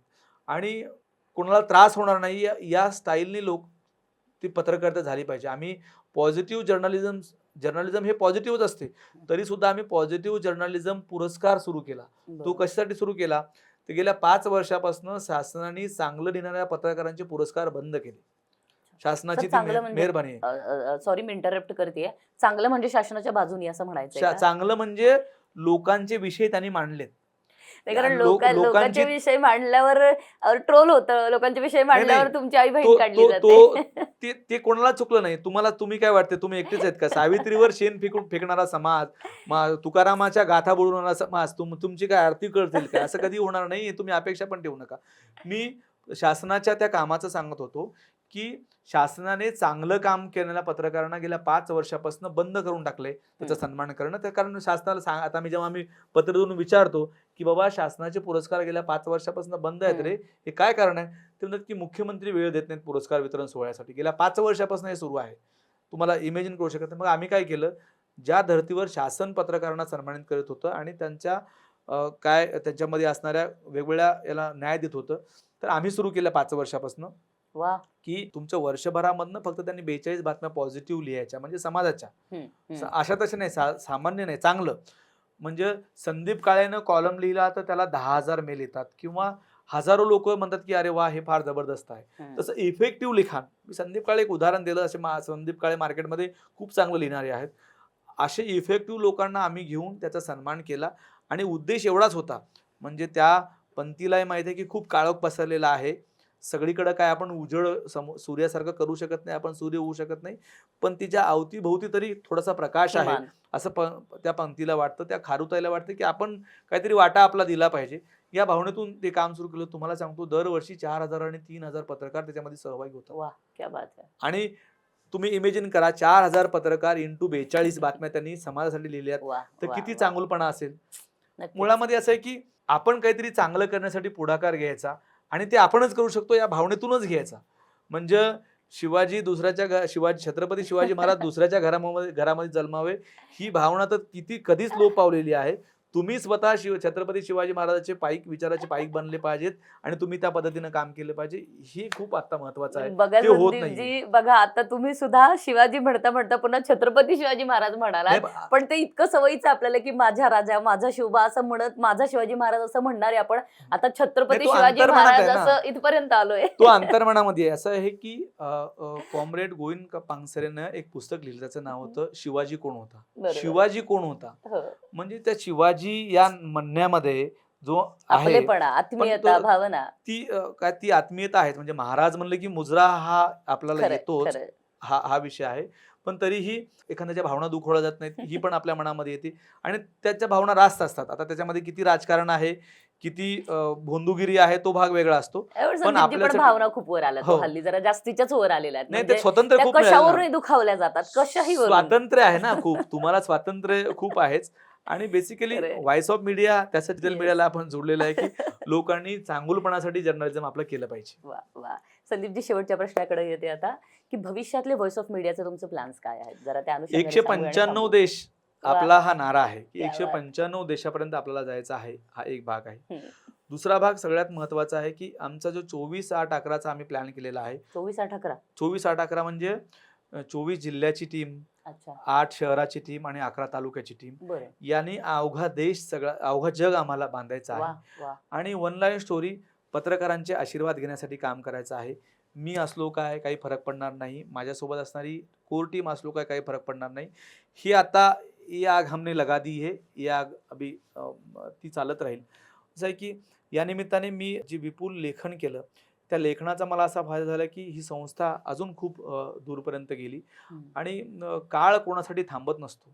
आणि कोणाला त्रास होणार नाही या स्टाईलने लोक ती पत्रकारिता झाली पाहिजे. आम्ही पॉझिटिव्ह जर्नलिझम हे पॉझिटिव्हच असते, तरी सुद्धा आम्ही पॉझिटिव्ह जर्नलिझम पुरस्कार सुरू केला. तो बरोबर. कशासाठी सुरू केला? तर गेल्या 5 वर्षापासून शासनाने चांगलं लिहिणाऱ्या पत्रकारांचे पुरस्कार बंद केले. सर, शासनाची ती चांगलं म्हणजे मेहरबानी आहे. सॉरी मी इंटरप्ट करतेय. चांगलं म्हणजे शासनाच्या बाजूनी असं म्हणायचंय का? चांगलं म्हणजे लोकांचे विषय त्यांनी मांडलेत. नाही, कारण लोकांची लोकांचे विषय मांडल्यावर ट्रोल होतं, लोकांचे विषय मांडल्यावर नाही. तुमची आई बहीण तो काढली तो तो जाते. ते कोणाला चुकलं नाही. तुम्ही काय वाटते, तुम्ही एकटेच आहेत का? सावित्रीवर शेण फेकणारा समाज, तुकारामाच्या गाथा बोलणारा समाज, तुमची काय आरती करतील का? असं कधी होणार नाही. तुम्ही अपेक्षा पण ठेवू नका. मी शासनाच्या त्या कामाचं सांगत होतो की शासनाने चांगलं काम केलेल्या पत्रकारांना गेल्या 5 वर्षापासून बंद करून टाकले त्याचा सन्मान करणं. त्या कारण शासनाला आता जेव्हा आम्ही पत्र देऊन विचारतो की बाबा शासनाचे पुरस्कार गेल्या 5 वर्षापासून बंद आहेत रे, हे काय कारण आहे? ते म्हणतात की मुख्यमंत्री वेळ देत नाहीत पुरस्कार वितरण सोहळ्यासाठी. गेल्या 5 वर्षापासून हे सुरू आहे. तुम्हाला इमॅजिन करू शकत नाही. मग आम्ही काय केलं, ज्या धर्तीवर शासन पत्रकारांना सन्मानित करत होतं आणि त्यांच्या काय त्यांच्यामध्ये असणाऱ्या वेगवेगळ्या याला न्याय देत होतं, तर आम्ही सुरू केलं 5 वर्षापासून वा. की तुमच्या वर्षभरामधनं फक्त त्यांनी 42 बातम्या पॉझिटिव्ह लिहायच्या, म्हणजे समाजाच्या. अशा तशा नाही, सामान्य नाही, चांगलं. म्हणजे संदीप काळेनं कॉलम लिहिला तर त्याला 10,000 मेल येतात किंवा हजारो लोक म्हणतात की अरे वा, हे फार जबरदस्त आहे. तसं इफेक्टिव्ह लिखाण, मी संदीप काळे एक उदाहरण दिलं, असे संदीप काळे मार्केटमध्ये खूप चांगलं लिहिणारे आहेत. असे इफेक्टिव्ह लोकांना आम्ही घेऊन त्याचा सन्मान केला आणि उद्देश एवढाच होता, म्हणजे त्या पंथीलाही माहिती आहे की खूप काळोख पसरलेला आहे. सगळीकडे काय आपण उजळ सूर्यासारखं करू शकत नाही, आपण सूर्य होऊ शकत नाही, पण तिच्या अवतीभोवती तरी थोडासा प्रकाश आहे असं त्या पंक्तीला वाटतं, त्या खारुताईला वाटतं की आपण काहीतरी वाटा आपला दिला पाहिजे. या भावनेतून ते काम सुरू केलं. तुम्हाला सांगतो, दरवर्षी 4,000 आणि 3,000 पत्रकार त्याच्यामध्ये सहभागी होतात. वाह, क्या बात है. आणि तुम्ही इमेजिन करा, 4,000 पत्रकार इंटू 42 बातम्या त्यांनी समाजासाठी लिहिल्यात, तर किती चांगुलपणा असेल. मुळामध्ये असं आहे की आपण काहीतरी चांगलं करण्यासाठी पुढाकार घ्यायचा आणि ते आपणच करू शकतो या भावनेतूनच घ्यायचा. म्हणजे छत्रपती शिवाजी महाराज दुसऱ्याच्या घरामध्ये जन्मावे, ही भावना तर कधीच लोप पावलेली आहे. तुम्ही स्वतः छत्रपती शिवाजी महाराजांचे विचाराचे पाईक बनले पाहिजेत आणि तुम्ही त्या पद्धतीने काम केलं पाहिजे. हे खूप आता महत्वाचं आहे. बघा ते होत संदीपजी, बघा आता तुम्ही सुद्धा शिवाजी म्हणता म्हणता पुन्हा छत्रपती शिवाजी महाराज म्हणालात, पण ते इतकं सवयीचं आपल्याला की माझा राजा, माझा शिवबा असं म्हणत माझा शिवाजी महाराज असं म्हणणारे आपण आता छत्रपती शिवाजी महाराज असं इथपर्यंत आलोय. तो अंतर्मनामध्ये आहे. असं आहे की कॉम्रेड गोविंद पानसरेनं एक पुस्तक लिहिलं, त्याचं नाव होतं शिवाजी कोण होता. शिवाजी कोण होता म्हणजे त्या शिवाजी या म्हणण्यामध्ये जो आहे आत्मीयता, भावना, ती आत्मीयता आहे. म्हणजे महाराज म्हणले की मुजरा हा आपल्याला येतोच, हा विषय आहे. पण तरीही एखाद्याच्या भावना दुखवल्या जात नाहीत, ही पण आपल्या मनामध्ये येते आणि त्याच्या भावना रास्त असतात. आता त्याच्यामध्ये किती राजकारण आहे, किती भोंदूगिरी आहे, तो भाग वेगळा असतो. पण आपल्या भावना खूप वर आल्या, हल्ली जरा जास्तीच्याच वर आलेल्या आहेत. नाही, ते स्वतंत्र खूप कशावरही दुखावल्या जातात, कशाही स्वातंत्र्य आहे ना खूप. तुम्हाला स्वातंत्र्य खूप आहेच. आणि बेसिकली व्हॉइस ऑफ मीडिया त्यासाठी डिजिटल मीडियाला आपण जोडलेलं आहे की लोकांनी चांगुलपणासाठी जर्नलिझम आपलं केलं पाहिजे. वा वा. संदीपजी, शेवटच्या प्रश्नाकडे येते आता की भविष्यातले व्हॉइस ऑफ मीडियाचे तुमचे प्लॅन्स काय आहेत, जरा त्या अनुषंगाने 195 देश आपला हा नारा आहे की 195 देशापर्यंत आपल्याला जायचं आहे. हा एक भाग आहे. दुसरा भाग सगळ्यात महत्वाचा आहे की आमचा जो 24-8-11चा आम्ही प्लॅन केलेला आहे. 24-8-11 म्हणजे 24 जिल्ह्याची टीम, 8 शहराची टीम आणि 11 तालुक्याची टीम, यांनी अवघा देश, अवघा जग आम्हाला बांधायचं आहे. आणि वन लाईन स्टोरी, पत्रकारांचे आशीर्वाद घेण्यासाठी काम करायचं आहे. मी असलो काय काही फरक पडणार नाही, माझ्यासोबत असणारी कोर टीम असलो काय काही फरक पडणार नाही. ही आता ये आग हमने लगा दी है, ये आग अभी ती चालत राहील. असं आहे की या निमित्ताने मी जे विपुल लेखन केलं त्या लेखनाचा मला असा फायदा झाला की ही संस्था अजून खूप दूरपर्यंत गेली. आणि काळ कोणासाठी थांबत नसतो.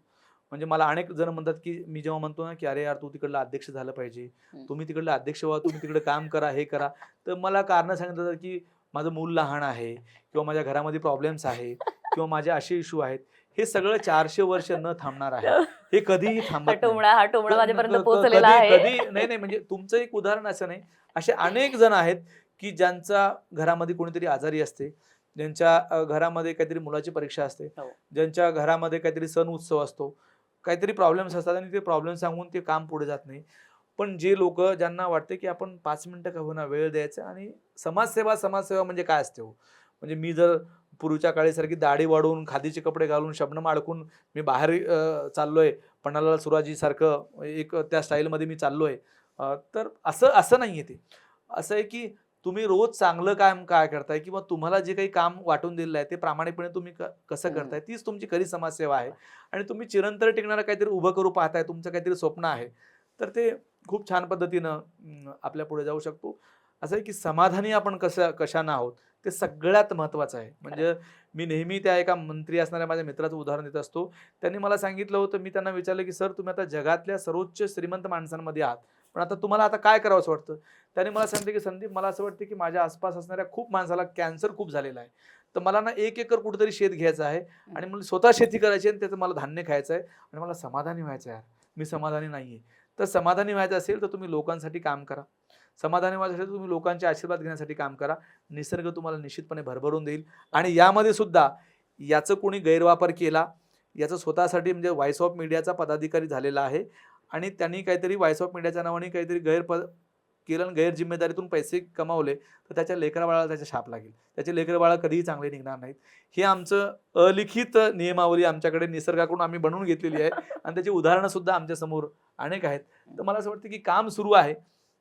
म्हणजे मला अनेक जण म्हणतात की मी जेव्हा म्हणतो ना की अरे यार तू तिकडला अध्यक्ष झालं पाहिजे, तुम्ही तिकडले अध्यक्ष व्हा, तुम्ही तिकडे काम करा, हे करा. तर मला कारणं सांगितलं जातात की माझं मूल लहान आहे किंवा माझ्या घरामध्ये प्रॉब्लेम्स आहे किंवा माझे असे इश्यू आहेत. हे सगळं 400 वर्ष न थांबणार आहे. हे कधीही थांबत नाही. हा टोमणा माझ्यापर्यंत क- क- पोहोचलेला कधी आहे. कधी नाही नाही म्हणजे तुमचं एक उदाहरण असं नाही. असे अनेक जण आहेत की ज्यांचा घरामध्ये कोणीतरी आजारी असते, ज्यांच्या घरामध्ये काहीतरी मुलाची परीक्षा असते, हो. ज्यांच्या घरामध्ये काहीतरी सण उत्सव असतो, काहीतरी प्रॉब्लेम्स असतात आणि ते प्रॉब्लेम सांगून ते काम पुढे जात नाही. पण जे लोक ज्यांना वाटते की आपण 5 मिनिटं का होईना वेळ द्यायचा आणि समाजसेवा म्हणजे काय असते हो? म्हणजे मी जर पूर्वीच्या काळीसारखी दाढी वाढवून खादीचे कपडे घालून शबनम अडकून मी बाहेर चाललोय, पन्नालाल सुराजी एक त्या स्टाईलमध्ये मी चाललोय, तर असं असं नाहीये ते. असं आहे की तुम्ही रोज चांगलं काम काय करताय किंवा तुम्हाला जे काही काम वाटून दिलेलं आहे ते प्रामाणिकपणे तुम्ही कसं करताय, तीच तुमची खरी समाजसेवा आहे. आणि तुम्ही चिरंतन टिकणारं काहीतरी उभं करू पाहताय, तुमचं काहीतरी स्वप्न आहे, तर ते खूप छान पद्धतीनं आपल्या पुढे जाऊ शकतो. असं आहे की समाधानी आपण कशानं आहोत ते सगळ्यात महत्त्वाचं आहे. म्हणजे मी नेहमी त्या एका मंत्री असणाऱ्या माझ्या मित्राचं उदाहरण देत असतो. त्यांनी मला सांगितलं होतं, मी त्यांना विचारलं की सर तुम्ही आता जगातल्या सर्वोच्च श्रीमंत माणसांमध्ये आहात, पण आता तुम्हाला आता काय करावं असं वाटतं? त्याने मला सांगितलं की संदीप मला असं वाटतं की माझ्या आसपास असणाऱ्या खूप माणसाला कॅन्सर खूप झालेला आहे. तर मला ना 1 एकर कुठेतरी शेत घ्यायचं आहे आणि मला स्वतः शेती करायची आणि त्याचं मला धान्य खायचं आहे आणि मला समाधानी व्हायचं आहे. यार मी समाधानी नाहीये. तर समाधानी व्हायचं असेल तर तुम्ही लोकांसाठी काम करा. समाधानी व्हायचं असेल तर तुम्ही लोकांचे आशीर्वाद घेण्यासाठी काम करा. निसर्ग तुम्हाला निश्चितपणे भरभरून देईल. आणि यामध्ये सुद्धा याचं कोणी गैरवापर केला, याचं स्वतःसाठी म्हणजे व्हॉइस ऑफ मीडियाचा पदाधिकारी झालेला आहे आणि त्यांनी काहीतरी व्हॉइस ऑफ मीडियाच्या नावाने काहीतरी केलं आणि गैरजिम्मेदारीतून पैसे कमावले, तर त्याच्या लेकराबाळाला त्याचा शाप लागेल. त्याचे लेकरबाळं कधीही चांगले निघणार नाहीत. हे आमचं अलिखित नियमावली आमच्याकडे निसर्गाकडून आम्ही बनवून घेतलेली आहे आणि त्याची उदाहरणं सुद्धा आमच्यासमोर अनेक आहेत. तर मला असं वाटतं की काम सुरू आहे.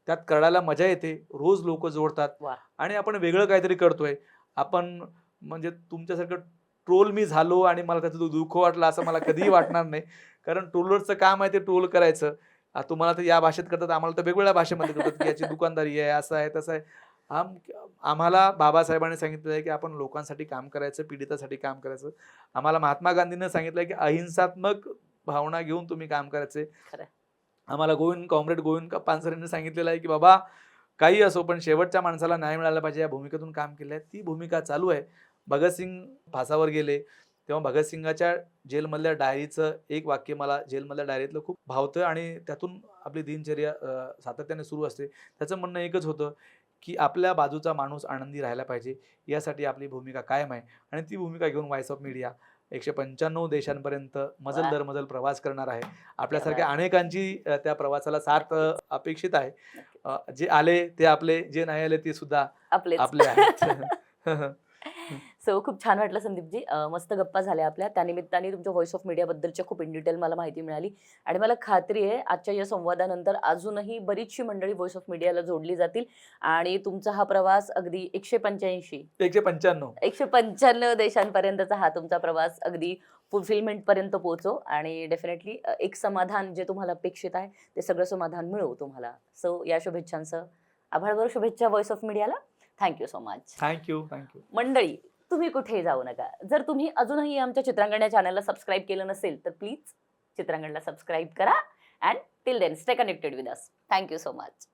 त्यात करायला मजा येते. रोज लोकं जोडतात वा. आणि आपण वेगळं काहीतरी करतोय. आपण म्हणजे तुमच्यासारखं ट्रोल मी झालो आणि मला त्याचं दुःख वाटलं असं मला कधीही वाटणार नाही. कारण ट्रोलरचं काम आहे ते ट्रोल करायचं. तुम्हाला तर या भाषेत करतात, आम्हाला तर वेगवेगळ्या भाषेमध्ये करतात, की याची दुकानदारी आहे, असं आहे, तसं आहे. आम आम्हाला बाबासाहेबांनी सांगितलेलं आहे, की आपण लोकांसाठी काम करायचं, पीडितासाठी काम करायचं. आम्हाला महात्मा गांधींनी सांगितलं आहे, की अहिंसात्मक भावना घेऊन तुम्ही काम करायचे. खरं. आम्हाला कॉम्रेड गोविंद पानसरेंनी सांगितलेलं आहे, की बाबा काही असो पण शेवटच्या माणसाला न्याय मिळाला पाहिजे या भूमिकेतून काम केलं आहे. ती भूमिका चालू आहे. भगतसिंग फासावर गेले, तेव्हा भगतसिंगाच्या जेलमधल्या डायरीचं एक वाक्य मला जेलमधल्या डायरीतलं खूप भावतं आणि त्यातून आपली दिनचर्या सातत्याने सुरू असते. त्याचं म्हणणं एकच होतं, की आपल्या बाजूचा माणूस आनंदी राहायला पाहिजे, यासाठी आपली भूमिका कायम आहे आणि ती भूमिका घेऊन व्हॉइस ऑफ मीडिया 195 देशांपर्यंत मजल वा. दर मजल प्रवास करणार आहे. क्या आपल्यासारख्या बात. अनेकांची त्या प्रवासाला साथ नक्कीच. अपेक्षित आहे. नक्कीच. जे आले ते आपले, जे नाही आले ते सुद्धा आपलेच. आपले आहेत. सो खूप छान वाटलं संदीपजी. मस्त गप्पा झाल्या आपल्या. त्यानिमित्ताने तुमच्या व्हॉइस ऑफ मीडियाबद्दलच्या खूप इन डिटेल मला माहिती मिळाली आणि मला खात्री आहे आजच्या या संवादानंतर अजूनही बरीचशी मंडळी व्हॉइस ऑफ मीडियाला जोडली जातील आणि तुमचा हा प्रवास अगदी 185 195 195 देशांपर्यंतचा हा तुमचा प्रवास अगदी फुलफिलमेंटपर्यंत पोहोचो आणि डेफिनेटली एक समाधान जे तुम्हाला अपेक्षित आहे ते सगळं समाधान मिळो तुम्हाला. सो या शुभेच्छांसह आभाळभर शुभेच्छा व्हॉइस ऑफ मीडियाला. Thank you so much. थँक्यू. मंडळी, तुम्ही कुठेही जाऊ नका. जर तुम्ही अजूनही आमच्या चित्रांगण या चॅनलला सबस्क्राईब केलं नसेल तर प्लीज चित्रांगणला सबस्क्राईब करा and till then stay connected with us. Thank you so much.